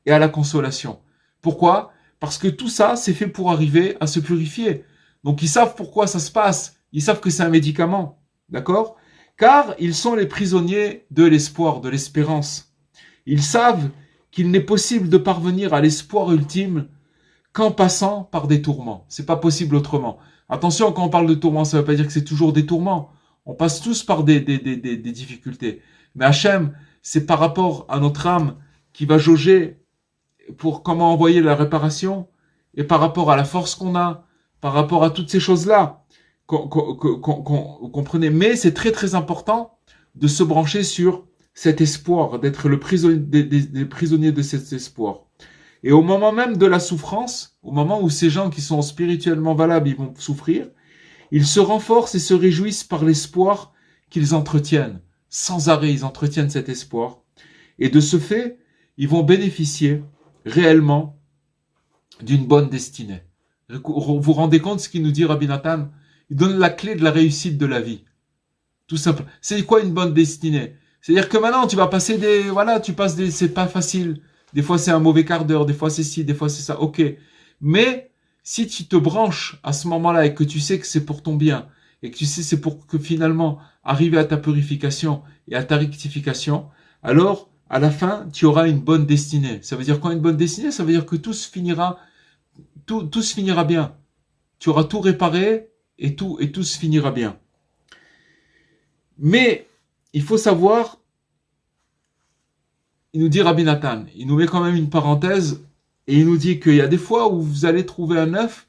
et à la consolation. Pourquoi? Parce que tout ça, c'est fait pour arriver à se purifier. Donc ils savent pourquoi ça se passe. Ils savent que c'est un médicament. D'accord? Car ils sont les prisonniers de l'espoir, de l'espérance. Ils savent qu'il n'est possible de parvenir à l'espoir ultime qu'en passant par des tourments. C'est pas possible autrement. Attention, quand on parle de tourments, ça veut pas dire que c'est toujours des tourments. On passe tous par des difficultés. Mais Hachem, c'est par rapport à notre âme qui va jauger pour comment envoyer la réparation et par rapport à la force qu'on a, par rapport à toutes ces choses-là. Vous comprenez? Mais c'est très très important de se brancher sur cet espoir, d'être le prisonnier, des prisonniers de cet espoir. Et au moment même de la souffrance, au moment où ces gens qui sont spirituellement valables, ils vont souffrir, ils se renforcent et se réjouissent par l'espoir qu'ils entretiennent. Sans arrêt, ils entretiennent cet espoir. Et de ce fait, ils vont bénéficier réellement d'une bonne destinée. Vous vous rendez compte ce qu'il nous dit Rabbi Nathan? Il donne la clé de la réussite de la vie. Tout simple. C'est quoi une bonne destinée? C'est-à-dire que maintenant, tu vas passer c'est pas facile. Des fois, c'est un mauvais quart d'heure, des fois, c'est ci, des fois, c'est ça. Ok. Mais, si tu te branches à ce moment-là et que tu sais que c'est pour ton bien, et que tu sais c'est pour que finalement, arriver à ta purification et à ta rectification, alors, à la fin, tu auras une bonne destinée. Ça veut dire quoi une bonne destinée? Ça veut dire que tout se finira bien. Tu auras tout réparé et tout se finira bien. Mais, il faut savoir, il nous dit Rabbi Nathan, il nous met quand même une parenthèse et il nous dit qu'il y a des fois où vous allez trouver un œuf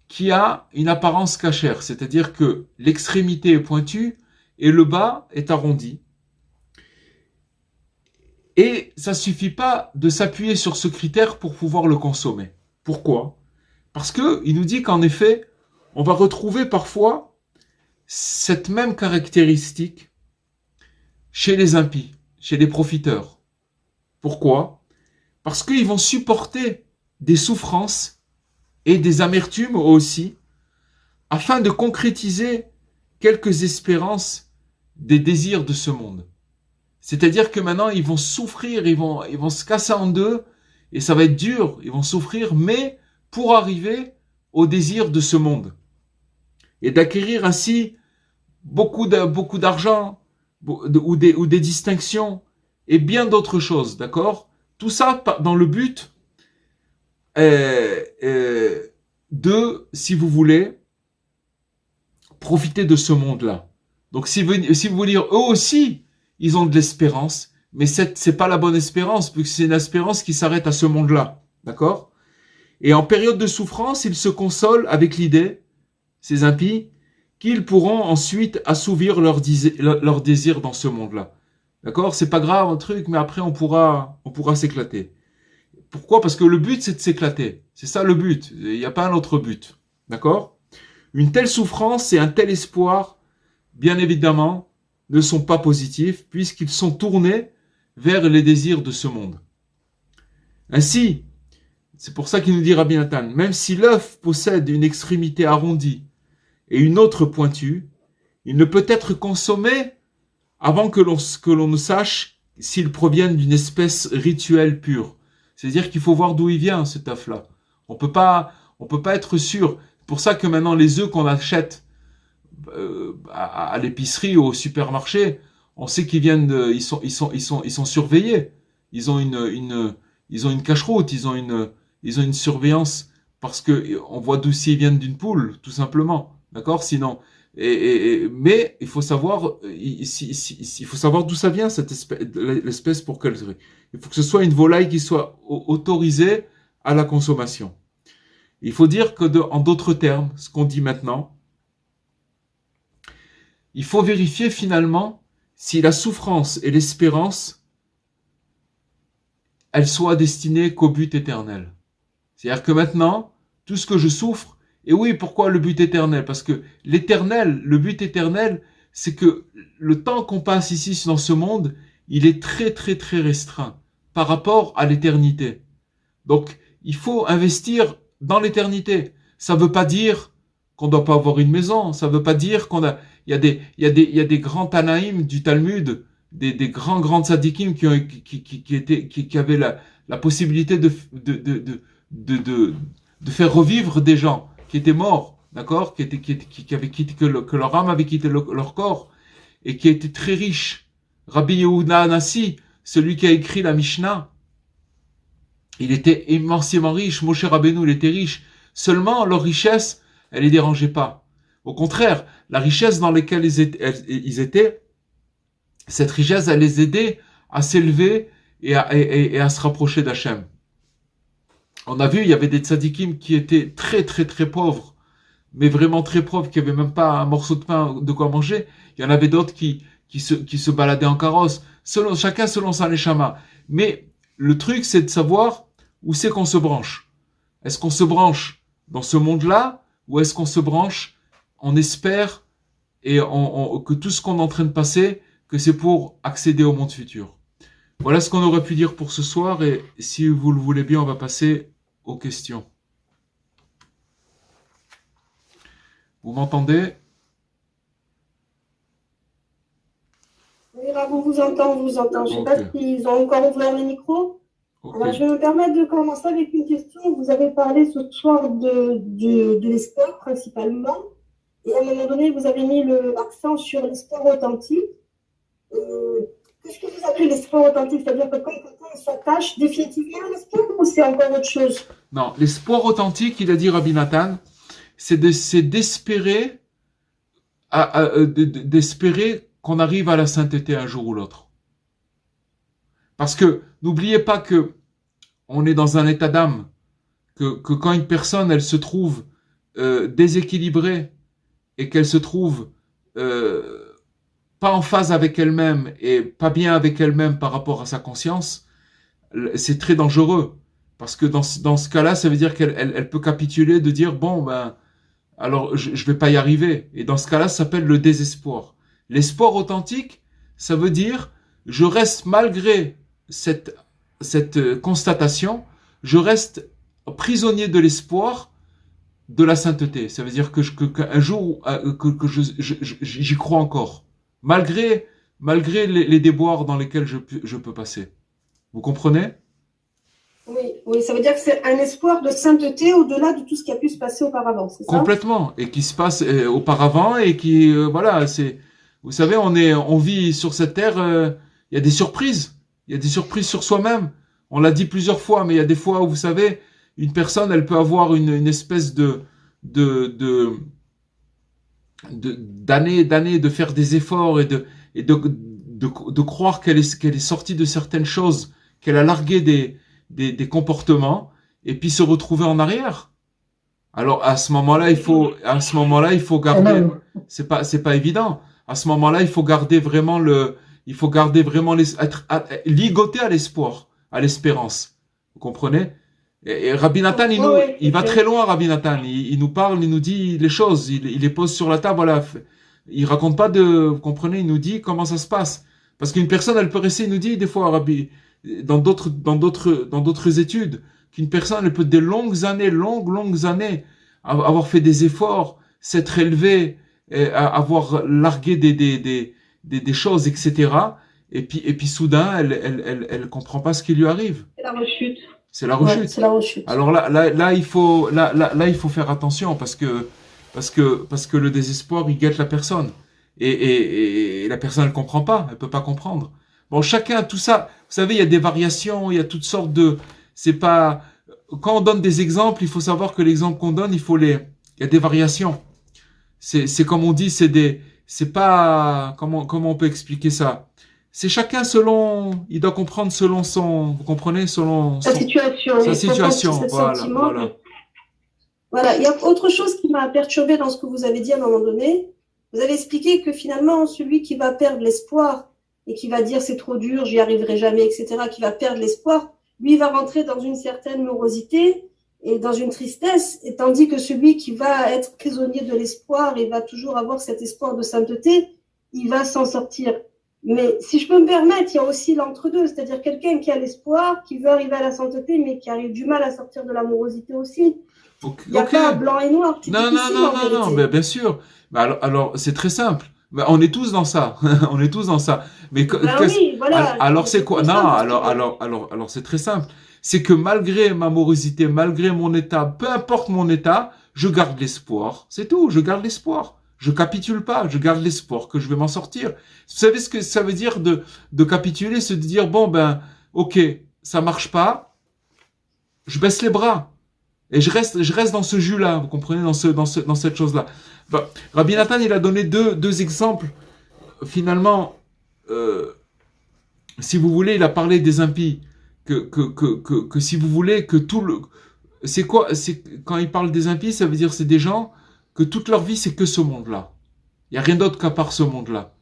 qui a une apparence cachère, c'est-à-dire que l'extrémité est pointue et le bas est arrondi. Et ça suffit pas de s'appuyer sur ce critère pour pouvoir le consommer. Pourquoi? Parce que il nous dit qu'en effet, on va retrouver parfois cette même caractéristique chez les impies, chez les profiteurs. Pourquoi? Parce qu'ils vont supporter des souffrances et des amertumes aussi, afin de concrétiser quelques espérances des désirs de ce monde. C'est-à-dire que maintenant, ils vont souffrir, ils vont se casser en deux, et ça va être dur, ils vont souffrir, mais pour arriver au désir de ce monde. Et d'acquérir ainsi beaucoup d'argent, ou des distinctions, et bien d'autres choses, d'accord? Tout ça dans le but de, si vous voulez, profiter de ce monde-là. Donc si vous voulez dire, eux aussi, ils ont de l'espérance, mais c'est pas la bonne espérance, puisque c'est une espérance qui s'arrête à ce monde-là, d'accord? Et en période de souffrance, ils se consolent avec l'idée, ces impies, qu'ils pourront ensuite assouvir leur désir dans ce monde-là. D'accord? C'est pas grave un truc, mais après on pourra s'éclater. Pourquoi? Parce que le but c'est de s'éclater. C'est ça le but. Il n'y a pas un autre but. D'accord? Une telle souffrance et un tel espoir, bien évidemment, ne sont pas positifs puisqu'ils sont tournés vers les désirs de ce monde. Ainsi, C'est pour ça qu'il nous dit Rabbi Nathan, même si l'œuf possède une extrémité arrondie et une autre pointue, il ne peut être consommé avant que l'on ne sache s'il provient d'une espèce rituelle pure. C'est-à-dire qu'il faut voir d'où il vient, cet œuf-là. On peut pas être sûr. C'est pour ça que maintenant, les œufs qu'on achète à l'épicerie ou au supermarché, on sait qu'ils viennent ils sont surveillés. Ils ont une cache-route, ils ont une surveillance parce que on voit d'où ils viennent d'une poule, tout simplement. D'accord? Sinon, mais il faut savoir, il faut savoir d'où ça vient cette l'espèce pour qu'elle. Il faut que ce soit une volaille qui soit autorisée à la consommation. Il faut dire que en d'autres termes, ce qu'on dit maintenant, il faut vérifier finalement si la souffrance et l'espérance, elles soient destinées qu'au but éternel. C'est-à-dire que maintenant, tout ce que je souffre, et oui, pourquoi le but éternel? Parce que l'éternel, le but éternel, c'est que le temps qu'on passe ici dans ce monde, il est très très très restreint par rapport à l'éternité. Donc, il faut investir dans l'éternité. Ça veut pas dire qu'on doit pas avoir une maison. Ça veut pas dire il y a des grands Tanaïm du Talmud, des grands tzadikim qui avaient la possibilité de faire revivre des gens qui étaient morts, d'accord, qui avaient quitté, que leur âme avait quitté leur corps, et qui étaient très riches. Rabbi Yehuda Hanassi, celui qui a écrit la Mishnah, il était immensément riche. Moshe Rabbeinu, il était riche. Seulement, leur richesse, elle les dérangeait pas. Au contraire, la richesse dans laquelle ils étaient, cette richesse, elle les aidait à s'élever et à se rapprocher d'Hachem. On a vu, il y avait des tzadikim qui étaient très très très pauvres, mais vraiment très pauvres, qui n'avaient même pas un morceau de pain de quoi manger. Il y en avait d'autres qui se baladaient en carrosse, chacun selon sa neshama. Mais le truc, c'est de savoir où c'est qu'on se branche. Est-ce qu'on se branche dans ce monde-là, ou est-ce qu'on se branche, on espère, et que tout ce qu'on est en train de passer, que c'est pour accéder au monde futur. Voilà ce qu'on aurait pu dire pour ce soir, et si vous le voulez bien, on va passer aux questions. Vous m'entendez? Oui, là, on vous entend. Je ne sais pas s'ils ont encore ouvert les micros. Okay. Alors, je vais me permettre de commencer avec une question. Vous avez parlé ce soir de l'espoir principalement. Et à un moment donné, vous avez mis l'accent sur l'espoir authentique. Qu'est-ce que vous appelez l'espoir authentique? C'est-à-dire que quand quelqu'un s'attache définitivement à l'espoir, ou c'est encore autre chose? Non, l'espoir authentique, il a dit Rabbi Nathan, c'est d'espérer d'espérer qu'on arrive à la sainteté un jour ou l'autre. Parce que n'oubliez pas que on est dans un état d'âme, que quand une personne elle se trouve déséquilibrée et qu'elle se trouve pas en phase avec elle-même et pas bien avec elle-même par rapport à sa conscience, c'est très dangereux. Parce que dans ce cas-là, ça veut dire qu'elle peut capituler, de dire bon ben alors je vais pas y arriver. Et dans ce cas-là, ça s'appelle le désespoir. L'espoir authentique, ça veut dire je reste malgré cette constatation, je reste prisonnier de l'espoir de la sainteté. Ça veut dire qu'un jour que j'y crois encore, malgré les déboires dans lesquels je peux passer. Vous comprenez? Oui, ça veut dire que c'est un espoir de sainteté au-delà de tout ce qui a pu se passer auparavant, c'est ça? Complètement, et qui se passe auparavant et qui voilà, c'est, vous savez, on vit sur cette terre, il y a des surprises sur soi-même. On l'a dit plusieurs fois, mais il y a des fois où vous savez, une personne, elle peut avoir une espèce d'années de faire des efforts et de croire qu'elle est sortie de certaines choses, qu'elle a largué des comportements et puis se retrouver en arrière. Alors à ce moment-là, il faut garder, c'est pas évident. À ce moment-là, il faut garder vraiment être ligoté à l'espoir, à l'espérance. Vous comprenez? Et Rabbi Nathan, il va très loin, Rabbi Nathan. Il nous parle, il nous dit les choses, il les pose sur la table, voilà. Il raconte pas vous comprenez, il nous dit comment ça se passe. Parce qu'une personne, elle peut rester, il nous dit des fois, Rabbi, dans d'autres études, qu'une personne elle peut des longues années avoir fait des efforts, s'être élevée, avoir largué des choses, etc. Et puis soudain, elle comprend pas ce qui lui arrive. C'est la rechute. C'est la rechute. Ouais, c'est la rechute. Alors là, il faut faire attention parce que le désespoir, il guette la personne. Et la personne, elle comprend pas, elle peut pas comprendre. Bon, chacun, tout ça, vous savez, il y a des variations, il y a toutes sortes c'est pas, quand on donne des exemples, il faut savoir que l'exemple qu'on donne, il y a des variations. C'est comme on dit, c'est pas, comment on peut expliquer ça? C'est chacun il doit comprendre selon vous comprenez, selon sa situation. Sa situation, voilà. Voilà, il y a autre chose qui m'a perturbée dans ce que vous avez dit à un moment donné. Vous avez expliqué que finalement, celui qui va perdre l'espoir et qui va dire c'est trop dur, j'y arriverai jamais, etc., qui va perdre l'espoir, lui va rentrer dans une certaine morosité et dans une tristesse, et tandis que celui qui va être prisonnier de l'espoir et va toujours avoir cet espoir de sainteté, il va s'en sortir. Mais si je peux me permettre, il y a aussi l'entre-deux, c'est-à-dire quelqu'un qui a l'espoir, qui veut arriver à la sainteté, mais qui arrive du mal à sortir de l'amorosité aussi. Il n'y a pas blanc et noir. Non, mais bien sûr. Alors c'est très simple. On est tous dans ça. On est tous dans ça. Mais oui, voilà. Alors c'est quoi? Non, alors c'est très simple. C'est que malgré ma morosité, malgré mon état, peu importe mon état, je garde l'espoir. C'est tout, je garde l'espoir. Je capitule pas, je garde l'espoir que je vais m'en sortir. Vous savez ce que ça veut dire de capituler? C'est de dire, bon ben, ok, ça marche pas, je baisse les bras. Et je reste dans ce jus-là, vous comprenez, dans cette chose-là. Enfin, Rabbi Nathan, il a donné deux exemples. Finalement, si vous voulez, il a parlé des impies. Que si vous voulez, que c'est quoi? Quand il parle des impies, ça veut dire c'est des gens que toute leur vie, c'est que ce monde-là. Il n'y a rien d'autre qu'à part ce monde-là.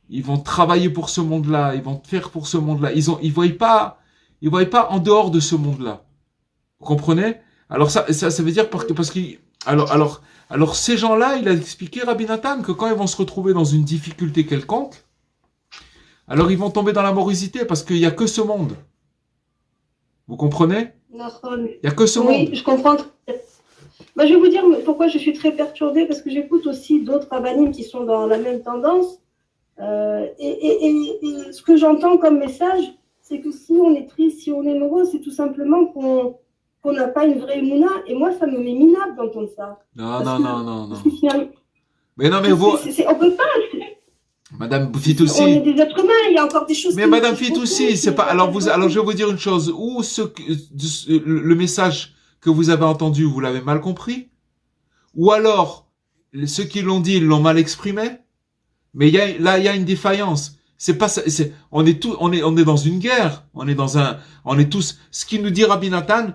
Ils vont travailler pour ce monde-là, ils vont faire pour ce monde-là. Ils voient pas en dehors de ce monde-là. Vous comprenez? Alors ça veut dire parce que alors ces gens-là, il a expliqué Rabbi Nathan que quand ils vont se retrouver dans une difficulté quelconque, alors ils vont tomber dans la morosité parce qu'il y a que ce monde. Vous comprenez? Il y a que ce monde. Oui, je comprends. Bah, je vais vous dire pourquoi je suis très perturbée, parce que j'écoute aussi d'autres rabbinim qui sont dans la même tendance. Et ce que j'entends comme message, c'est que si on est triste, si on est morose, c'est tout simplement qu'on n'a pas une vraie émouna. Et moi, ça me met minable d'entendre ça. Non. Mais non, mais vous... on peut pas... Madame Fitoussi. On est des êtres humains, il y a encore des choses... Mais Madame Fitoussi, c'est pas... Alors je vais vous dire une chose. Le message que vous avez entendu, vous l'avez mal compris? Ou alors, ceux qui l'ont dit, ils l'ont mal exprimé? Mais il y a une défaillance. C'est pas ça, on est dans une guerre. On est tous, ce qui nous dit Rabbi Nathan,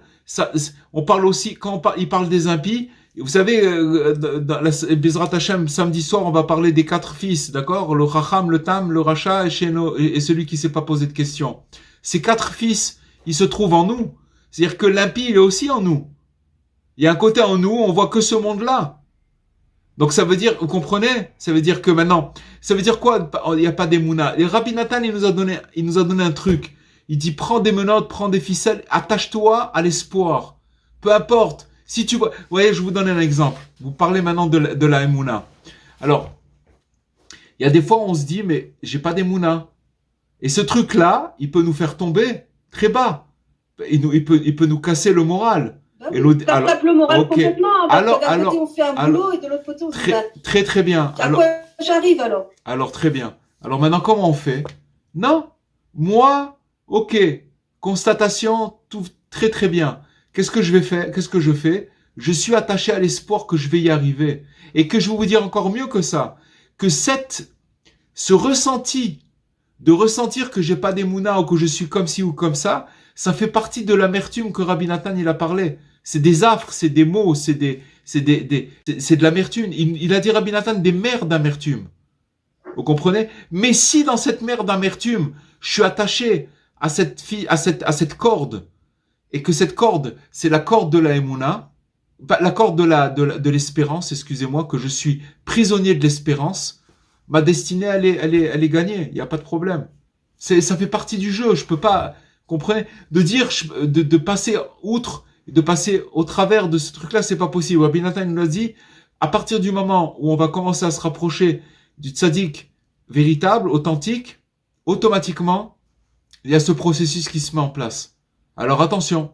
on parle aussi, il parle des impies. Vous savez, dans la Bezrat Hashem, samedi soir, on va parler des 4 fils, d'accord? Le Chacham, le Tam, le Racha et celui qui s'est pas posé de questions. Ces 4 fils, ils se trouvent en nous. C'est-à-dire que l'impie, il est aussi en nous. Il y a un côté en nous, on voit que ce monde-là. Donc ça veut dire, vous comprenez? Ça veut dire que maintenant, ça veut dire quoi? Il n'y a pas d'émouna. Et Rabbi Nathan, il nous a donné un truc. Il dit, prends des menottes, prends des ficelles, attache-toi à l'espoir. Peu importe. Si tu vois, vous voyez, je vous donne un exemple. Vous parlez maintenant de la émouna. Alors, il y a des fois où on se dit, mais j'ai pas d'émouna. Et ce truc-là, il peut nous faire tomber très bas. Il peut nous casser le moral. Et alors, tape le moral complètement. Alors, côté, on fait un boulot et de l'autre côté, on se dit, très bien. À quoi j'arrive alors? Alors, très bien. Alors maintenant, comment on fait? Non, moi, ok, constatation, tout très très bien. Qu'est-ce que je fais? Je suis attaché à l'espoir que je vais y arriver. Et que je vais vous dire encore mieux que ça, que ce ressenti, de ressentir que j'ai pas d'émouna ou que je suis comme ci ou comme ça fait partie de l'amertume que Rabbi Nathan il a parlé. C'est des affres, c'est des mots, c'est de l'amertume. Il a dit Rabbi Nathan des mers d'amertume. Vous comprenez? Mais si dans cette mer d'amertume, je suis attaché à cette corde, et que cette corde, c'est la corde de la émouna, la corde de l'espérance, excusez-moi, que je suis prisonnier de l'espérance, ma destinée, elle est gagnée. Il n'y a pas de problème. Ça fait partie du jeu. Je peux pas, Comprenez? De dire, de passer outre, de passer au travers de ce truc-là, c'est pas possible. Rabbi Nathan nous l'a dit, à partir du moment où on va commencer à se rapprocher du tzaddik véritable, authentique, automatiquement, il y a ce processus qui se met en place. Alors attention.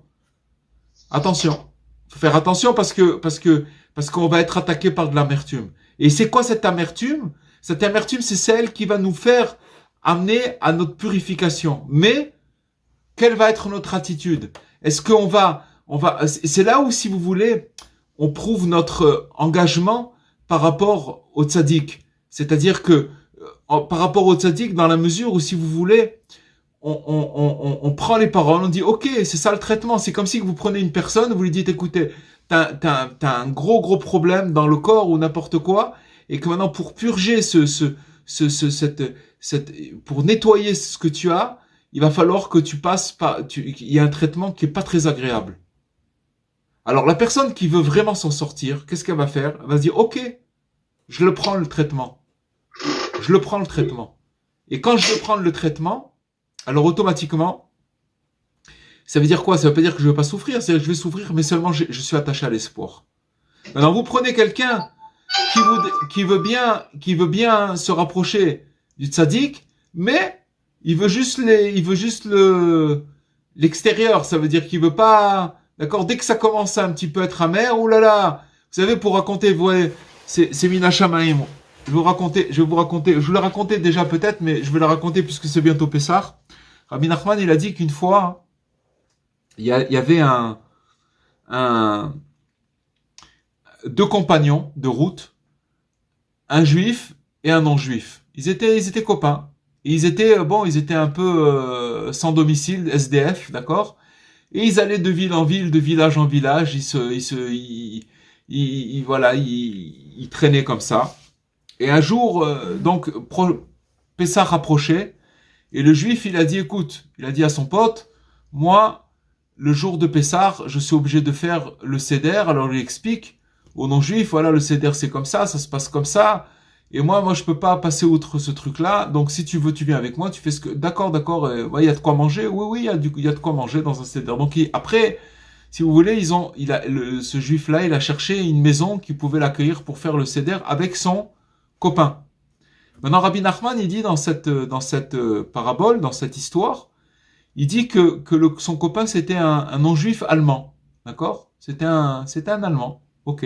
Faut faire attention parce qu'on va être attaqué par de l'amertume. Et c'est quoi cette amertume? Cette amertume, c'est celle qui va nous faire amener à notre purification. Mais, quelle va être notre attitude? Est-ce qu'on c'est là où, si vous voulez, on prouve notre engagement par rapport au tzaddik. C'est-à-dire que, par rapport au tzaddik, dans la mesure où, si vous voulez, on prend les paroles, on dit, ok, c'est ça le traitement. C'est comme si vous prenez une personne, vous lui dites, écoutez, t'as un gros problème dans le corps ou n'importe quoi, et que maintenant, pour purger pour nettoyer ce que tu as, il va falloir que tu passes il y a un traitement qui est pas très agréable. Alors, la personne qui veut vraiment s'en sortir, qu'est-ce qu'elle va faire? Elle va se dire, ok, je le prends le traitement. Et quand je vais prendre le traitement, alors automatiquement, ça veut dire quoi? Ça veut pas dire que je vais pas souffrir, c'est que je vais souffrir, mais seulement je suis attaché à l'espoir. Maintenant, vous prenez quelqu'un qui veut bien se rapprocher du tzaddik, mais il veut juste l'extérieur. Ça veut dire qu'il veut pas, d'accord? Dès que ça commence à un petit peu être amer, oulala. Vous savez, pour raconter, vous voyez, c'est Mina Shamaim. Je vais vous raconter, je vous l'ai raconté déjà peut-être, mais je vais la raconter puisque c'est bientôt Pessah. Rabbi Nachman, il a dit qu'une fois, il y avait deux compagnons de route, un juif et un non-juif. Ils étaient copains. Et ils étaient un peu sans domicile, SDF, d'accord? Et ils allaient de ville en ville, de village en village. Ils traînaient comme ça. Et un jour, Pessah rapprochait. Et le juif, il a dit, écoute, il a dit à son pote, moi, le jour de Pessah, je suis obligé de faire le seder. Alors il explique au non-juif, voilà, le seder c'est comme ça se passe comme ça. Et moi je peux pas passer outre ce truc-là. Donc si tu veux, tu viens avec moi, tu fais ce que, d'accord, il y a de quoi manger. Oui, il y a de quoi manger dans un seder. Donc après, si vous voulez, ce juif-là, il a cherché une maison qui pouvait l'accueillir pour faire le seder avec son copain. Maintenant, Rabbi Nachman, il dit dans cette parabole, dans cette histoire, il dit que son copain c'était un non-juif allemand, d'accord? C'était un Allemand, ok.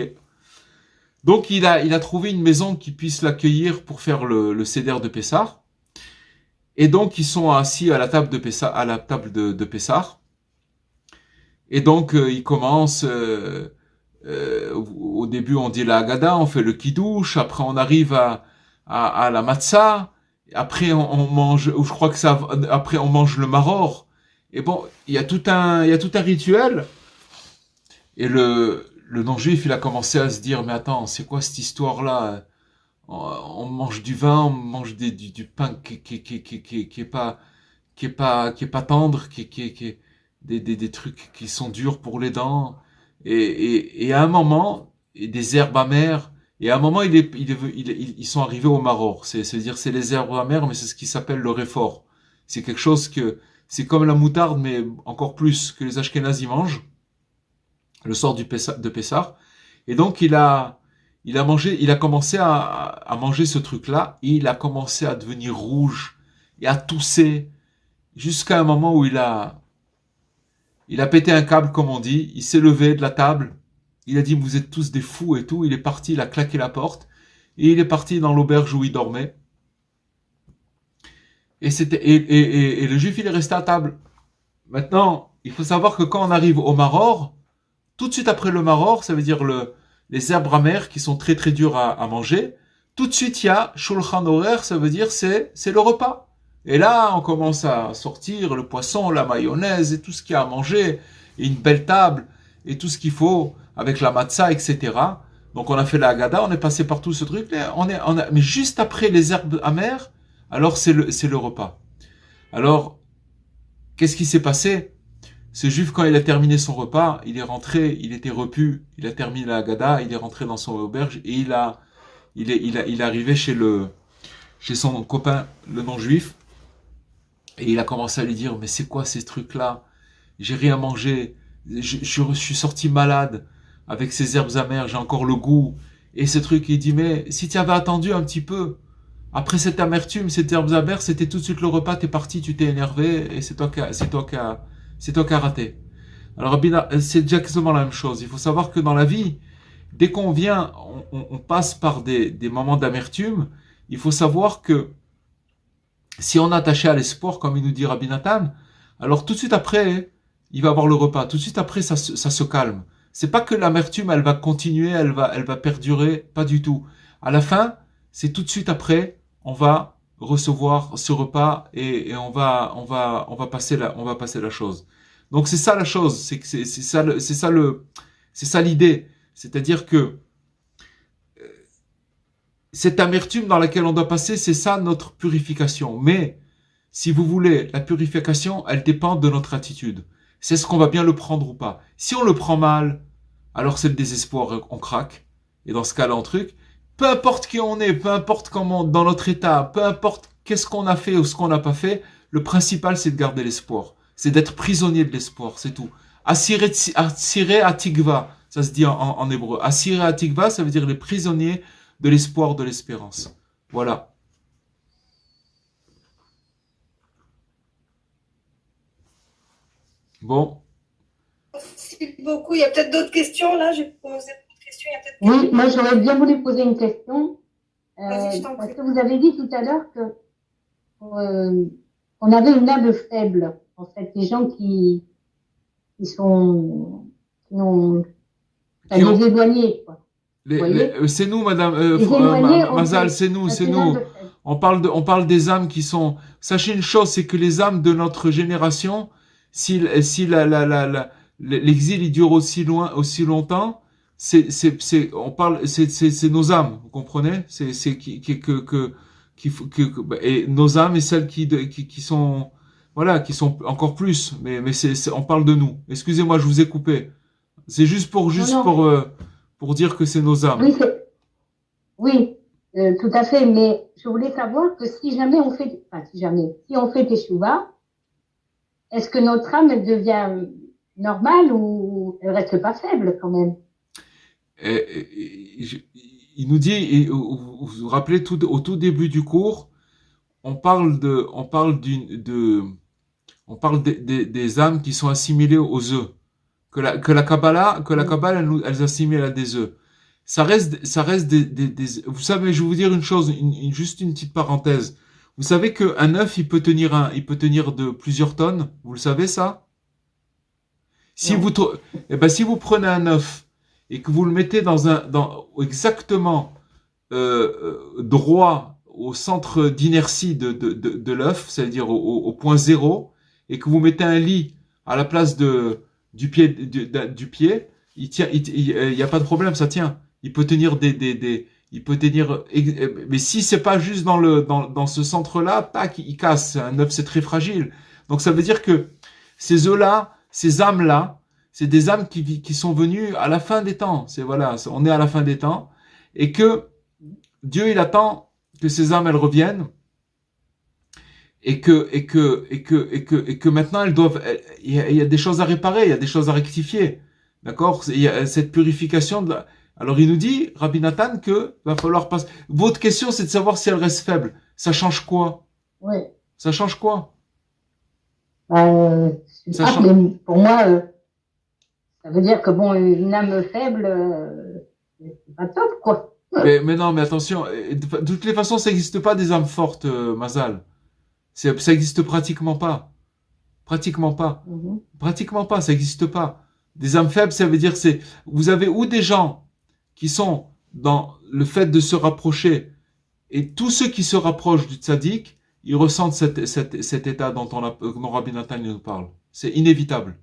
Donc il a trouvé une maison qui puisse l'accueillir pour faire le seder de Pessah. Et donc ils sont assis à la table de Pessah, Et donc ils commencent. Au début on dit la Haggadah, on fait le kiddush, après on arrive à la matzah. Après on mange, ou je crois que après on mange le maror. Et bon, il y a tout un rituel. Et le non-juif, il a commencé à se dire, mais attends, c'est quoi cette histoire-là? On mange du vin, on mange du pain qui est pas tendre, qui est des trucs qui sont durs pour les dents. Et à un moment, et des herbes amères. Et à un moment, ils sont arrivés au maror. C'est-à-dire, c'est les herbes amères, mais c'est ce qui s'appelle le réfort. C'est quelque chose c'est comme la moutarde, mais encore plus que les Ashkénazes mangent. Le sort de Pessah. Et donc, il a commencé à manger ce truc-là, et il a commencé à devenir rouge, et à tousser, jusqu'à un moment où il a pété un câble, comme on dit. Il s'est levé de la table. Il a dit, vous êtes tous des fous et tout. Il est parti, il a claqué la porte. Et il est parti dans l'auberge où il dormait. Et le juif, il est resté à table. Maintenant, il faut savoir que quand on arrive au maror, tout de suite après le maror, ça veut dire les herbes amères qui sont très très dures à manger. Tout de suite, il y a shulchan horer, ça veut dire c'est le repas. Et là, on commence à sortir le poisson, la mayonnaise et tout ce qu'il y a à manger, et une belle table, et tout ce qu'il faut, avec la matzah, etc. Donc on a fait la Haggadah, on est passé par tout ce truc, mais juste après les herbes amères, alors c'est le repas. Alors, qu'est-ce qui s'est passé? Ce juif, quand il a terminé son repas, il est rentré, il était repu, il a terminé la Haggadah, il est rentré dans son auberge, et il est arrivé chez son copain, le non-juif. Et il a commencé à lui dire, mais c'est quoi ces trucs-là? J'ai rien mangé. Je suis sorti malade avec ces herbes amères, j'ai encore le goût. Et ce truc, il dit, mais si tu avais attendu un petit peu, après cette amertume, cette herbes amères, c'était tout de suite le repas, t'es parti, tu t'es énervé, et c'est toi qui as raté. Alors, c'est exactement la même chose. Il faut savoir que dans la vie, dès qu'on vient, on passe par des moments d'amertume. Il faut savoir que si on est attaché à l'espoir, comme il nous dit Rabbi Nathan, alors tout de suite après, il va avoir le repas. Tout de suite après, ça se calme. C'est pas que l'amertume, elle va continuer, elle va perdurer, pas du tout. À la fin, c'est tout de suite après, on va recevoir ce repas et on va passer la chose. Donc c'est ça la chose, c'est ça l'idée. C'est-à-dire que cette amertume dans laquelle on doit passer, c'est ça notre purification. Mais, si vous voulez, la purification, elle dépend de notre attitude. C'est ce qu'on va bien le prendre ou pas. Si on le prend mal, alors c'est le désespoir, on craque. Et dans ce cas-là, on truc. Peu importe qui on est, peu importe comment, dans notre état, peu importe qu'est-ce qu'on a fait ou ce qu'on n'a pas fait, le principal, c'est de garder l'espoir. C'est d'être prisonnier de l'espoir, c'est tout. Asiré atigva, ça se dit en hébreu. Asiré atigva, ça veut dire les prisonniers de l'espoir, de l'espérance. Voilà. Bon. Merci beaucoup. Il y a peut-être d'autres questions là. J'ai posé d'autres questions. Oui, moi j'aurais bien voulu poser une question. Parce que vous avez dit tout à l'heure que on avait une âme faible. En fait, les gens qui ont éloignés, quoi. C'est nous, madame, Mazal, c'est nous. On parle des âmes qui sont, sachez une chose, c'est que les âmes de notre génération, si l'exil, il dure aussi longtemps, c'est nos âmes, vous comprenez? Et nos âmes et celles qui sont, voilà, qui sont encore plus, mais on parle de nous. Excusez-moi, je vous ai coupé. C'est juste pour dire que c'est nos âmes. Oui, tout à fait. Mais je voulais savoir que si on fait teshuva, est-ce que notre âme devient normale ou elle reste pas faible quand même? Il nous dit, vous vous rappelez au tout début du cours, on parle des âmes qui sont assimilées aux œufs. Que la Kabbalah, elles assimile à des œufs. Ça reste vous savez, je vais vous dire une chose, juste une petite parenthèse. Vous savez qu'un œuf, il peut tenir de plusieurs tonnes. Vous le savez, ça? Si vous prenez un œuf et que vous le mettez exactement, droit au centre d'inertie de l'œuf, c'est-à-dire au point zéro, et que vous mettez un lit à la place du pied, il tient, il y a pas de problème, ça tient. Il peut tenir mais si c'est pas juste dans ce centre-là, tac, il casse. Un œuf, c'est très fragile. Donc ça veut dire que ces œufs-là, ces âmes-là, c'est des âmes qui sont venues à la fin des temps. On est à la fin des temps. Et que Dieu, il attend que ces âmes, elles reviennent. Et que maintenant il y a des choses à réparer, il y a des choses à rectifier. D'accord? Il y a cette purification alors il nous dit, Rabbi Nathan, que va falloir passer. Votre question, c'est de savoir si elle reste faible. Ça change quoi? Oui. Ça change quoi? Pour moi, ça veut dire que une âme faible, c'est pas top, quoi. Mais non, mais attention, de toutes les façons, ça n'existe pas des âmes fortes, Mazal. Ça existe pratiquement pas. Pratiquement pas. Pratiquement pas, ça existe pas. Des âmes faibles, ça veut dire vous avez où des gens qui sont dans le fait de se rapprocher, et tous ceux qui se rapprochent du tzaddik, ils ressentent cet état dont Rabbi Nathan nous parle. C'est inévitable.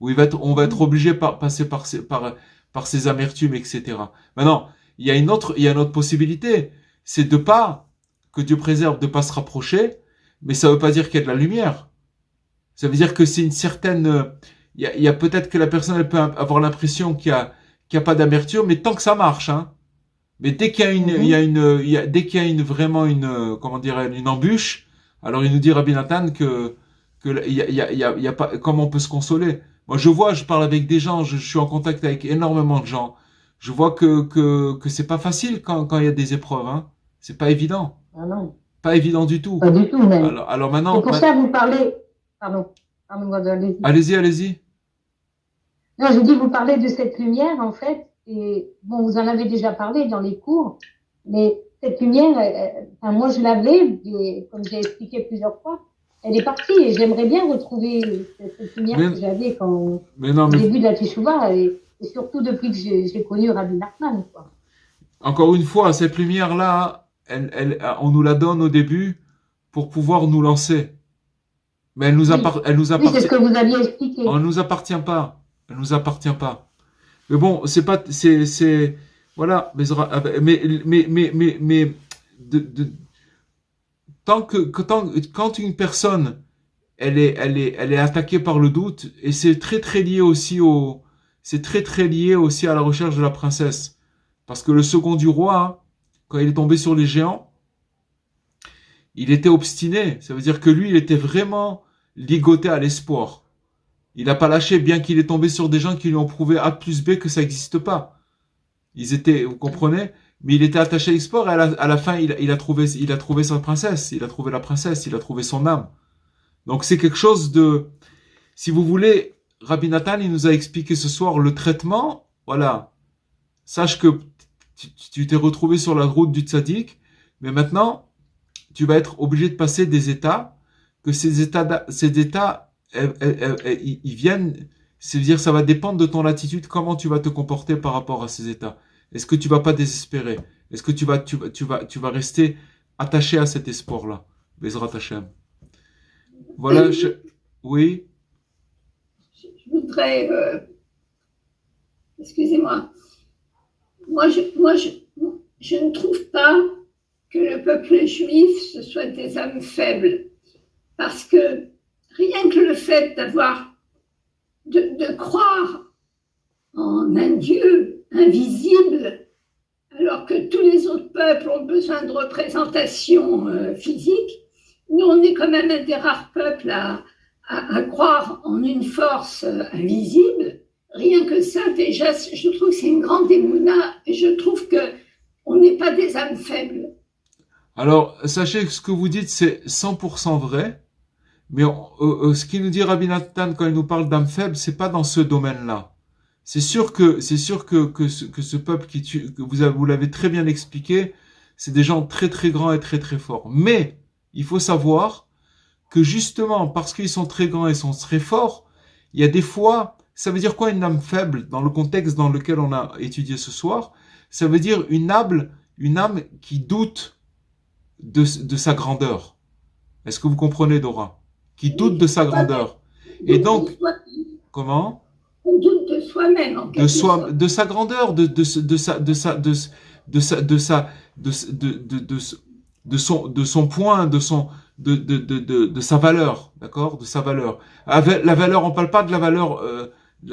Où on va être obligé de passer par ces amertumes, etc. Maintenant, il y a une autre possibilité, c'est que Dieu préserve de pas se rapprocher, mais ça veut pas dire qu'il y a de la lumière. Ça veut dire que c'est une certaine, il y a peut-être que la personne, elle peut avoir l'impression qu'il y a pas d'amertume, mais tant que ça marche, hein. Mais dès qu'il y a vraiment une embûche, Alors il nous dit Rabbi Nathan que y a pas, comment on peut se consoler. Moi je parle avec des gens, je suis en contact avec énormément de gens. Je vois que c'est pas facile quand il y a des épreuves, hein. C'est pas évident. Ah non. Pas évident du tout. Pas du tout, même. Alors maintenant. C'est pour ça que vous parlez. Pardon. Allez-y, allez-y. Non, je dis, vous parlez de cette lumière, en fait, et bon, vous en avez déjà parlé dans les cours, mais cette lumière, enfin, moi, je l'avais, et comme j'ai expliqué plusieurs fois, elle est partie, et j'aimerais bien retrouver cette lumière que j'avais au début de la Teshuvah, et surtout depuis que j'ai connu Rabbi Nachman, quoi. Encore une fois, cette lumière-là, on nous la donne au début pour pouvoir nous lancer. Mais elle nous appartient. Oui, c'est ce que vous aviez expliqué. Elle nous appartient pas. Elle nous appartient pas. Mais bon, voilà. Mais quand une personne, elle est attaquée par le doute, et c'est très lié aussi à la recherche de la princesse. Parce que le second du roi, hein, quand il est tombé sur les géants, il était obstiné. Ça veut dire que lui, il était vraiment ligoté à l'espoir. Il n'a pas lâché, bien qu'il est tombé sur des gens qui lui ont prouvé A plus B que ça n'existe pas. Vous comprenez? Mais il était attaché à l'espoir, et à la fin, il a trouvé sa princesse, il a trouvé la princesse, il a trouvé son âme. Donc c'est quelque chose de, si vous voulez, Rabbi Nathan, il nous a expliqué ce soir le traitement. Voilà. Sache que tu t'es retrouvé sur la route du tzaddik, mais maintenant, tu vas être obligé de passer des états, que ces états, ils viennent, c'est-à-dire ça va dépendre de ton attitude, comment tu vas te comporter par rapport à ces états. Est-ce que tu vas pas désespérer? Est-ce que tu vas rester attaché à cet espoir-là? Bezrat Hashem. Voilà, oui. Je voudrais, excusez-moi, moi je ne trouve pas que le peuple juif ce soit des âmes faibles, parce que rien que le fait de croire en un Dieu invisible, alors que tous les autres peuples ont besoin de représentation physique, nous on est quand même un des rares peuples à croire en une force invisible. Rien que ça, déjà, je trouve que c'est une grande émouna, et je trouve que on n'est pas des âmes faibles. Alors, sachez que ce que vous dites, c'est 100% vrai. Mais ce qu'il nous dit Rabbi Nathan quand il nous parle d'âme faible, c'est pas dans ce domaine-là. C'est sûr que ce peuple que vous l'avez très bien expliqué, c'est des gens très grands et très forts. Mais il faut savoir que justement parce qu'ils sont très grands et sont très forts, il y a des fois, ça veut dire quoi une âme faible dans le contexte dans lequel on a étudié ce soir? Ça veut dire une âme qui doute de sa grandeur. Est-ce que vous comprenez, Dora? Qui doute de sa grandeur. Et donc, comment? On doute de soi-même, en quelque sorte. De sa grandeur, de son point, de sa valeur, d'accord? De sa valeur. La valeur, on parle pas de la valeur,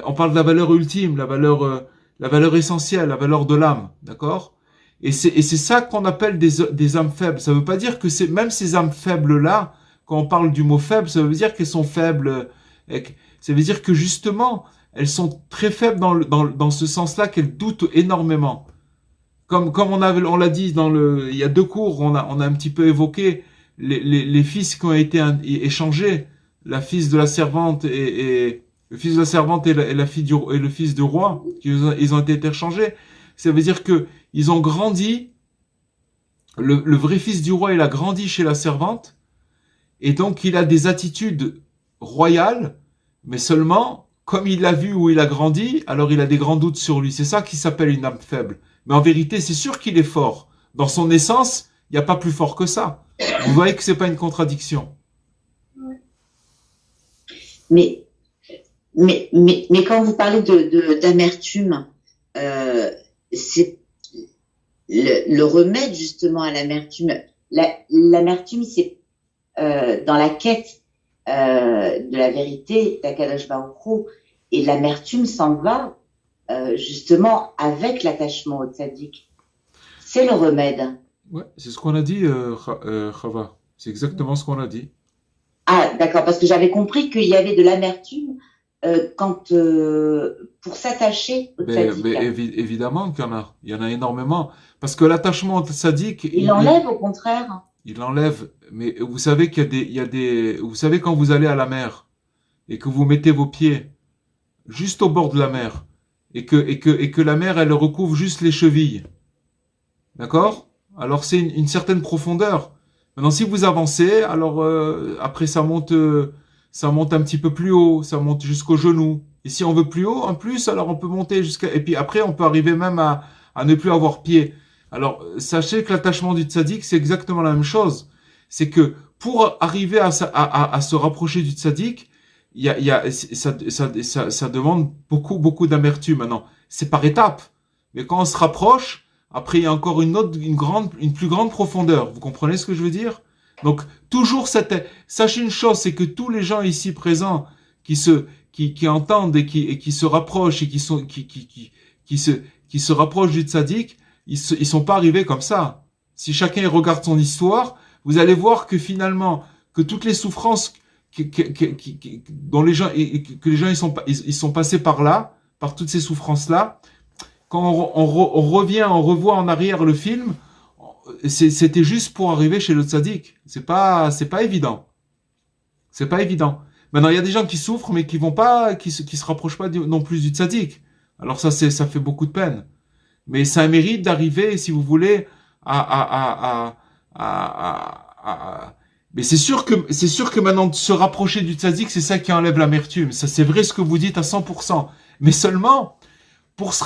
on parle de la valeur ultime, la valeur essentielle, la valeur de l'âme, d'accord? Et c'est ça qu'on appelle des âmes faibles. Ça veut pas dire que même ces âmes faibles-là, quand on parle du mot faible, ça veut dire qu'elles sont faibles. Ça veut dire que justement, elles sont très faibles dans ce sens-là, qu'elles doutent énormément. Comme on l'a dit il y a 2 cours, on a un petit peu évoqué les fils qui ont été échangés, la fille de la servante et le fils de la servante et la fille et le fils du roi, ils ont été interchangés. Ça veut dire que ils ont grandi. Le vrai fils du roi, il a grandi chez la servante. Et donc, il a des attitudes royales, mais seulement, comme il l'a vu où il a grandi, alors il a des grands doutes sur lui. C'est ça qui s'appelle une âme faible. Mais en vérité, c'est sûr qu'il est fort. Dans son essence, il n'y a pas plus fort que ça. Vous voyez que c'est pas une contradiction. Mais quand vous parlez d'amertume, c'est le remède justement à l'amertume. L'amertume, c'est dans la quête de la vérité d'Akadosh Baruch Hu, et l'amertume s'en va justement avec l'attachement au tzaddik. C'est le remède. Ouais, c'est ce qu'on a dit, Chava. C'est exactement ce qu'on a dit. Ah, d'accord, parce que j'avais compris qu'il y avait de l'amertume pour s'attacher au tzaddik. Évidemment qu'il y en a. Il y en a énormément. Parce que l'attachement au tzaddik... Il l'enlève au contraire. Il l'enlève. Mais vous savez vous savez quand vous allez à la mer et que vous mettez vos pieds juste au bord de la mer et que la mer, elle recouvre juste les chevilles. D'accord? Alors c'est une certaine profondeur. Maintenant, si vous avancez, alors après ça monte un petit peu plus haut, ça monte jusqu'au genou. Et si on veut plus haut, en plus, alors on peut monter et puis après on peut arriver même à ne plus avoir pied. Alors sachez que l'attachement du tzaddik, c'est exactement la même chose. C'est que pour arriver à se rapprocher du tzaddik, ça demande beaucoup d'amertume. Maintenant, c'est par étapes. Mais quand on se rapproche, après, il y a encore une plus grande profondeur. Vous comprenez ce que je veux dire? Donc, toujours sachez une chose, c'est que tous les gens ici présents qui entendent et qui se rapprochent et qui se rapprochent du tzaddik, ils sont pas arrivés comme ça. Si chacun regarde son histoire, vous allez voir que finalement, que toutes les souffrances dont les gens ils sont passés par là, par toutes ces souffrances-là, quand on revoit en arrière le film, c'était juste pour arriver chez le tzaddik. C'est pas évident. C'est pas évident. Maintenant, il y a des gens qui souffrent, mais qui se rapprochent pas non plus du tzaddik. Alors ça fait beaucoup de peine. Mais c'est un mérite d'arriver, si vous voulez, mais c'est sûr que maintenant, de se rapprocher du tzaddik, c'est ça qui enlève l'amertume. Ça, c'est vrai ce que vous dites à 100%. Mais seulement, pour se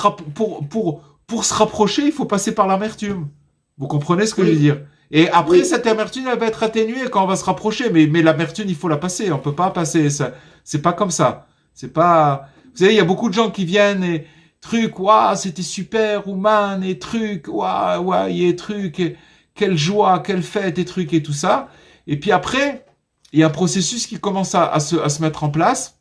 rapprocher, il faut passer par l'amertume. Vous comprenez ce que je veux dire? Et après, cette amertume, elle va être atténuée quand on va se rapprocher. Mais l'amertume, il faut la passer. On peut pas passer ça. C'est pas comme ça. C'est pas... Vous savez, il y a beaucoup de gens qui viennent et truc, waouh, c'était super, Ouman, et truc, waouh, et truc, et quelle joie, quelle fête, et truc, et tout ça. Et puis après, il y a un processus qui commence à se mettre en place.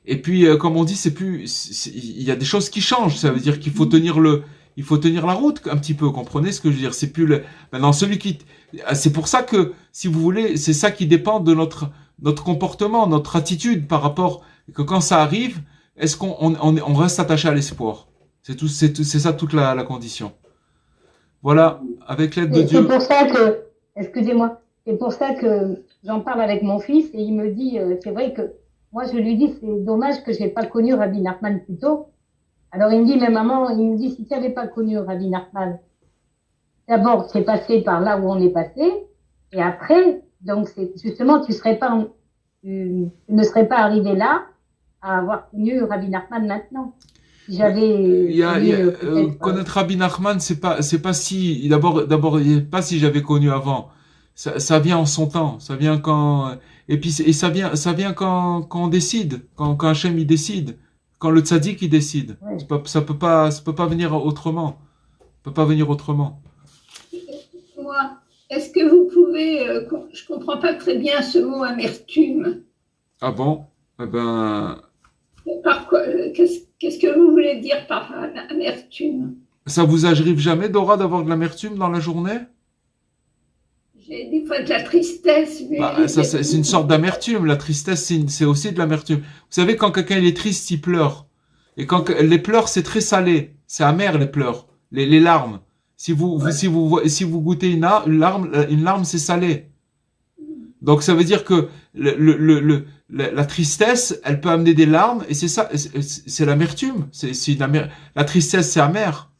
Et puis, comme on dit, il y a des choses qui changent. Ça veut dire qu'il faut tenir la route un petit peu. Comprenez ce que je veux dire? C'est plus maintenant c'est pour ça que, si vous voulez, c'est ça qui dépend de notre comportement, notre attitude par rapport, que quand ça arrive, est-ce qu'on reste attaché à l'espoir? C'est ça toute la condition. Voilà, avec l'aide de Dieu. C'est pour ça que, excusez-moi, c'est pour ça que j'en parle avec mon fils et il me dit, c'est vrai que moi, je lui dis, c'est dommage que j'ai pas connu Rabbi Nachman plus tôt. Alors, il me dit, mais maman, il me dit, si tu n'avais pas connu Rabbi Nachman, d'abord, c'est passé par là où on est passé, et après, donc, c'est, justement, tu ne serais pas arrivé là à avoir connu Rabbi Nachman maintenant. Si j'avais, connaître Rabbi Nachman, c'est pas si, d'abord, pas si j'avais connu avant. Ça vient en son temps. Ça vient quand, ça vient quand on décide, quand Hachem il décide, quand le tzaddik il décide. Ouais. Ça peut pas venir autrement. Ça peut pas venir autrement. Moi, est-ce que vous pouvez, je comprends pas très bien ce mot amertume. Ah bon? Eh ben. Par quoi, qu'est-ce que vous voulez dire par amertume? Ça vous arrive jamais, Dora, d'avoir de l'amertume dans la journée? J'ai des fois de la tristesse. Mais c'est une sorte d'amertume. La tristesse, c'est aussi de l'amertume. Vous savez, quand quelqu'un il est triste, il pleure. Et quand les pleurs, c'est très salé. C'est amer, les pleurs. Les larmes. Si vous goûtez une larme, c'est salé. Donc, ça veut dire que la tristesse, elle peut amener des larmes, et c'est ça, c'est l'amertume. La tristesse, c'est amer.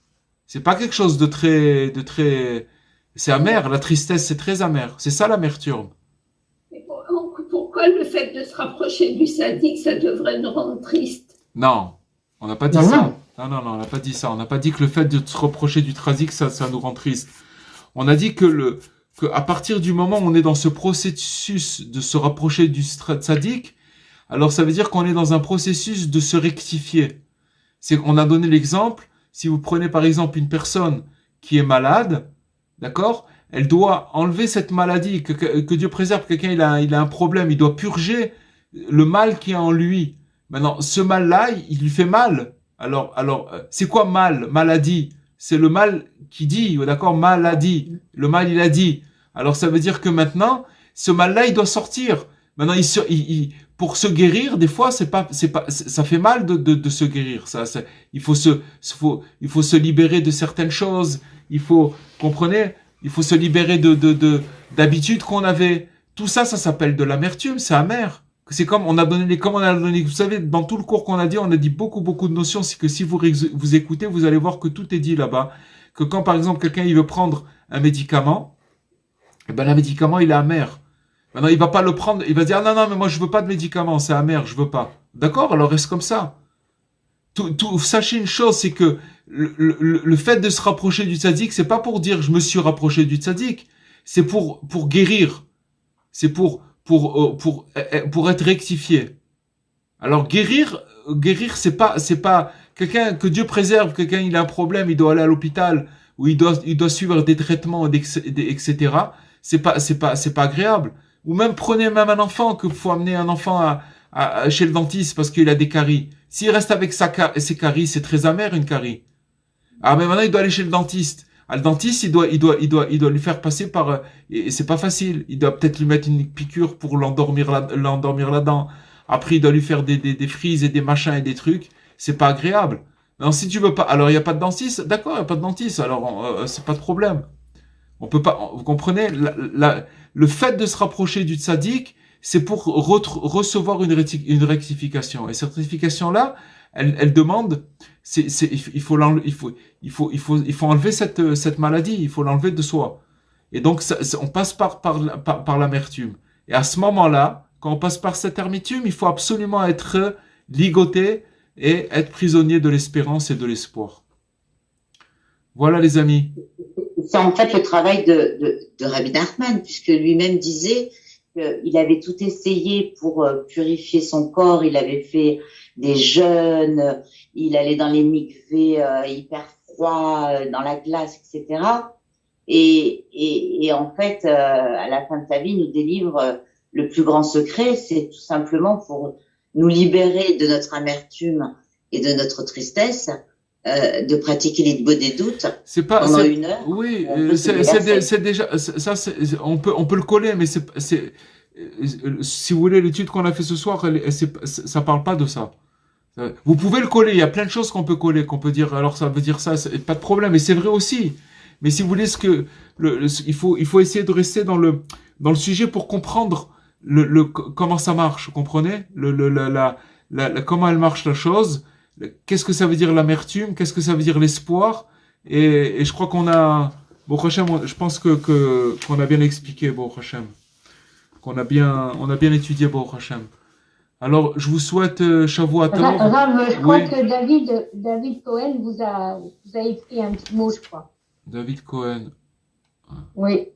C'est pas quelque chose de très, c'est amer. La tristesse, c'est très amer. C'est ça l'amertume. Mais pourquoi le fait de se rapprocher du tzaddik, ça devrait nous rendre triste? Non, on n'a pas dit ça. Non, on n'a pas dit ça. On n'a pas dit que le fait de se rapprocher du tzaddik, ça nous rend triste. On a dit que à partir du moment où on est dans ce processus de se rapprocher du tzaddik, alors ça veut dire qu'on est dans un processus de se rectifier. On a donné l'exemple, si vous prenez par exemple une personne qui est malade, d'accord, elle doit enlever cette maladie, que Dieu préserve, quelqu'un il a un problème, il doit purger le mal qui est en lui. Maintenant, ce mal-là, il lui fait mal. Alors, c'est quoi mal, maladie? C'est le mal qui dit, d'accord, maladie. Le mal, il a dit. Alors ça veut dire que maintenant, ce mal-là, il doit sortir. Maintenant, pour se guérir, des fois, ça fait mal de se guérir. Il faut se libérer de certaines choses. Comprenez? Il faut se libérer d'habitudes qu'on avait. Tout ça, ça s'appelle de l'amertume, c'est amer. C'est comme on a donné vous savez, dans tout le cours qu'on a dit, on a dit beaucoup de notions. C'est que si vous écoutez, vous allez voir que tout est dit là-bas. Que quand, par exemple, quelqu'un, il veut prendre un médicament, eh ben, le médicament, il est amer. Maintenant, il va pas le prendre, il va dire, ah, non, mais moi, je veux pas de médicament, c'est amer, je veux pas. D'accord? Alors, reste comme ça. Sachez une chose, c'est que le fait de se rapprocher du tzaddik, c'est pas pour dire, je me suis rapproché du tzaddik. C'est pour guérir. C'est pour être rectifié. Alors, guérir, c'est pas, quelqu'un, que Dieu préserve, quelqu'un, il a un problème, il doit aller à l'hôpital, ou il doit suivre des traitements, etc. C'est pas agréable. Ou même prenez même un enfant, que faut amener un enfant chez le dentiste parce qu'il a des caries. S'il reste avec ses caries, c'est très amer une carie. Ah, mais maintenant il doit aller chez le dentiste. Ah, le dentiste, il doit lui faire passer par, et c'est pas facile. Il doit peut-être lui mettre une piqûre pour l'endormir là-dedans. Après, il doit lui faire des frises et des machins et des trucs. C'est pas agréable. Non, si tu veux pas, alors il y a pas de dentiste. D'accord, il y a pas de dentiste. Alors, c'est pas de problème. On peut pas, vous comprenez, le fait de se rapprocher du tzaddik, c'est pour recevoir une rectification. Et cette rectification-là, elle demande, il faut enlever cette maladie, il faut l'enlever de soi. Et donc, on passe par l'amertume. Et à ce moment-là, quand on passe par cette amertume, il faut absolument être ligoté et être prisonnier de l'espérance et de l'espoir. Voilà, les amis. C'est en fait le travail de Rabbi Nachman, puisque lui-même disait qu'il avait tout essayé pour purifier son corps. Il avait fait des jeûnes, il allait dans les mikvés hyper froids, dans la glace, etc. Et en fait, à la fin de sa vie, il nous délivre le plus grand secret, c'est tout simplement pour nous libérer de notre amertume et de notre tristesse, de pratiquer l'idbo des doutes pendant une heure. Oui, c'est déjà ça. On peut le coller, mais si vous voulez, l'étude qu'on a fait ce soir, ça parle pas de ça. Vous pouvez le coller. Il y a plein de choses qu'on peut coller, qu'on peut dire. Alors ça veut dire ça, pas de problème. Et c'est vrai aussi. Mais si vous voulez, il faut essayer de rester dans le sujet pour comprendre comment ça marche. Vous comprenez comment elle marche la chose. Qu'est-ce que ça veut dire l'amertume? Qu'est-ce que ça veut dire l'espoir? Et je crois qu'on a, bon, Hachem, je pense qu'on a bien expliqué, bon, Hachem. On a bien étudié, bon, Hachem. Alors, je vous souhaite Shavua Tov. Rav, je crois que David Cohen vous a écrit un petit mot, je crois. David Cohen. Oui,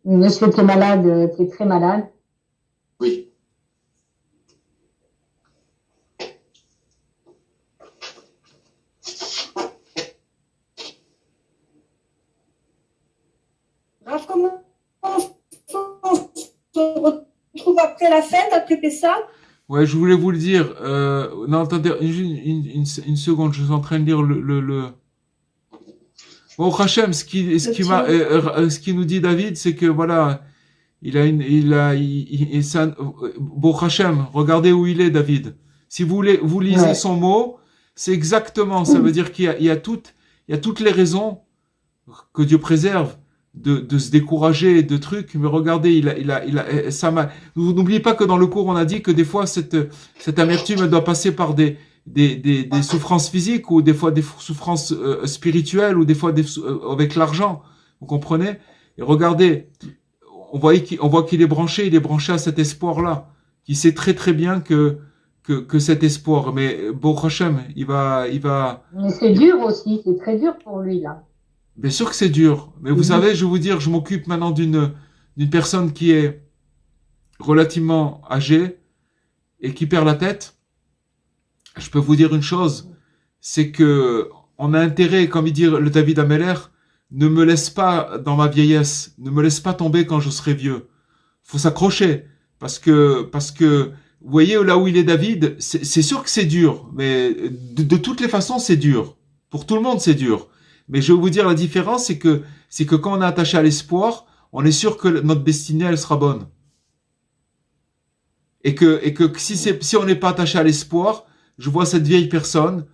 monsieur qui est malade, qui est très malade. Oui. Rav, comment on se retrouve après la fête, après Pessah? Ouais, je voulais vous le dire. Non, attendez, une seconde, je suis en train de lire le... Bon, Hachem, ce qui nous dit David, c'est que voilà, bon, Hachem, regardez où il est, David. Si vous lisez son mot, c'est exactement, ça veut dire qu'il y a toutes les raisons que Dieu préserve de se décourager de trucs, mais regardez, n'oubliez pas que dans le cours, on a dit que des fois, cette amertume, elle doit passer par des souffrances physiques ou des fois des souffrances spirituelles ou des fois avec l'argent. Vous comprenez? Et regardez, on voit qu'il est branché à cet espoir-là, qui sait très très bien que cet espoir, mais bon, Hachem, il va. Mais c'est dur aussi, c'est très dur pour lui, là. Bien sûr que c'est dur, mais vous savez, je vais vous dire, je m'occupe maintenant d'une personne qui est relativement âgée et qui perd la tête. Je peux vous dire une chose, c'est que on a intérêt, comme il dit le David Ameller, ne me laisse pas dans ma vieillesse, ne me laisse pas tomber quand je serai vieux. Faut s'accrocher, parce que vous voyez là où il est David, c'est sûr que c'est dur, mais de toutes les façons c'est dur. Pour tout le monde c'est dur. Mais je vais vous dire la différence, c'est que quand on est attaché à l'espoir, on est sûr que notre destinée, elle sera bonne. Et que si on n'est pas attaché à l'espoir, je vois cette vieille personne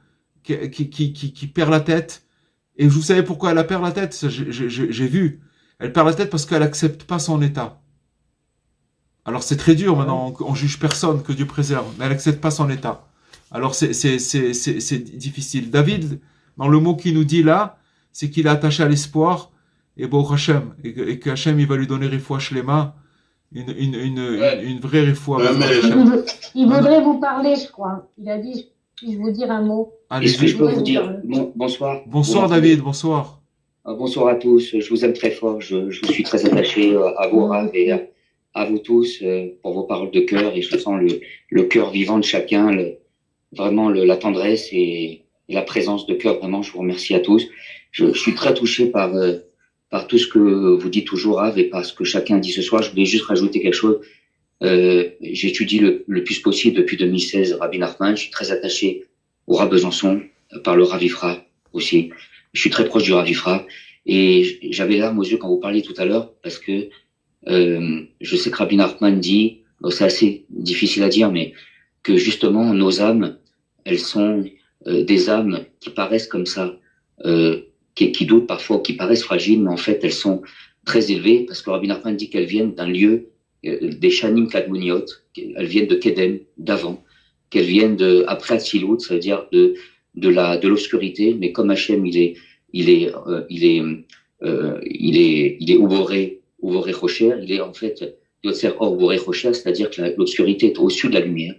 qui perd la tête. Et vous savez pourquoi elle perd la tête? J'ai vu. Elle perd la tête parce qu'elle accepte pas son état. Alors c'est très dur maintenant, on juge personne, que Dieu préserve, mais elle accepte pas son état. Alors c'est difficile. David, dans le mot qu'il nous dit là, c'est qu'il est attaché à l'espoir, et bon Hachem, et que Hachem il va lui donner refoua shlema, une vraie refoua. Il voudrait vous parler, je crois. Il a dit, puis-je vous dire un mot? Est-ce que je peux vous dire bonsoir? Bonsoir David, bonsoir. Bonsoir à tous, je vous aime très fort, je vous suis très attaché à vous, Rav, et à vous tous pour vos paroles de cœur, et je sens le cœur vivant de chacun, vraiment la tendresse et la présence de cœur. Vraiment, je vous remercie à tous. Je suis très touché par tout ce que vous dites toujours, Rav, et par ce que chacun dit ce soir. Je voulais juste rajouter quelque chose. J'étudie le plus possible depuis 2016 Rabbi Nachman. Je suis très attaché au Rav Besançon, par le Rav Ifra aussi. Je suis très proche du Rav Ifra, et j'avais les larmes aux yeux quand vous parliez tout à l'heure, parce que je sais que Rabbi Nachman dit, c'est assez difficile à dire, mais que justement nos âmes, elles sont des âmes qui paraissent comme ça, qui doutent parfois, qui paraissent fragiles, mais en fait elles sont très élevées, parce que Rabbi Nachman dit qu'elles viennent d'un lieu, des Shanim Kadmoniot, elles viennent de Kedem, d'avant, qu'elles viennent de après Atzilut, ça veut dire de l'obscurité, mais comme Hachem il est Ouboré Rocher, il est en fait Yotzer Or Ouboré Rocher, c'est-à-dire que l'obscurité est au-dessus de la lumière.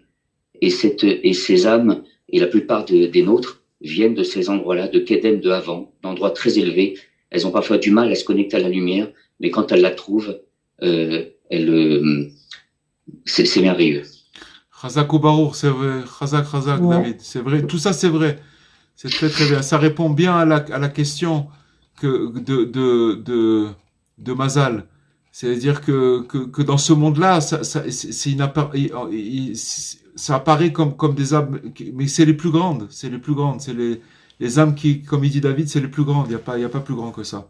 Et ces âmes, et la plupart des nôtres, viennent de ces endroits-là, de Kedem, de avant, d'endroits très élevés. Elles ont parfois du mal à se connecter à la lumière, mais quand elles la trouvent, c'est merveilleux. Chazak ou Baruch, c'est vrai. Chazak, David, c'est vrai. Tout ça, c'est vrai. C'est très très bien. Ça répond bien à la question de Mazal. C'est-à-dire que dans ce monde-là, ça apparaît comme des âmes, mais c'est les plus grandes. C'est les âmes qui, comme il dit David, c'est les plus grandes. Il y a pas plus grand que ça.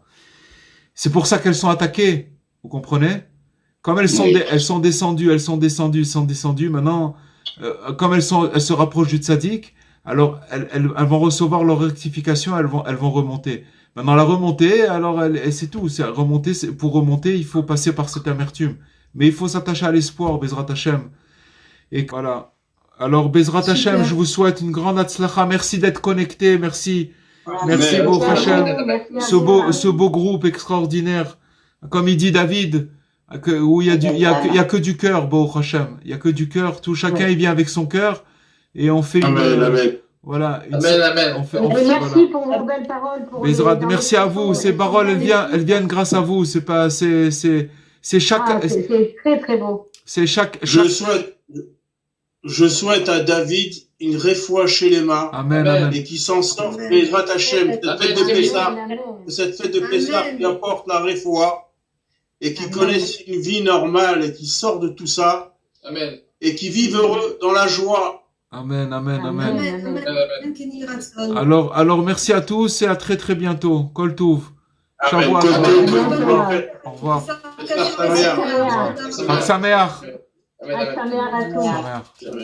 C'est pour ça qu'elles sont attaquées. Vous comprenez? Comme elles sont descendues. Maintenant, comme elles se rapprochent du tzaddik, alors elles vont recevoir leur rectification, elles vont remonter. Maintenant, la remontée, alors c'est tout. Pour remonter, il faut passer par cette amertume. Mais il faut s'attacher à l'espoir, Bezrat Hashem. Et voilà. Alors, Bezrat Hashem, je vous souhaite une grande hatzlacha. Merci d'être connecté. Merci. Merci, Baruch Hashem. Ce beau groupe extraordinaire. Comme il dit David, où il y a que du cœur, Baruch Hashem. Il y a que du cœur. Chacun, il vient avec son cœur. Et on fait Amen. Voilà. Amen. Merci pour vos belles paroles. Merci à vous. Ces paroles, elles viennent grâce à vous. C'est chaque. C'est très très beau. C'est chaque. Je souhaite à David une refoua shelema. Amen. Et qu'il s'en sorte. Bezrat Hashem, cette fête de Pessah qui apporte la refoua et qui connaisse une vie normale et qui sort de tout ça. Amen. Et qui vive heureux dans la joie. Amen. Alors, merci à tous et à très très bientôt. Kol Tov. Shavua. Au revoir. Chag Sameach. Chag Sameach à tous.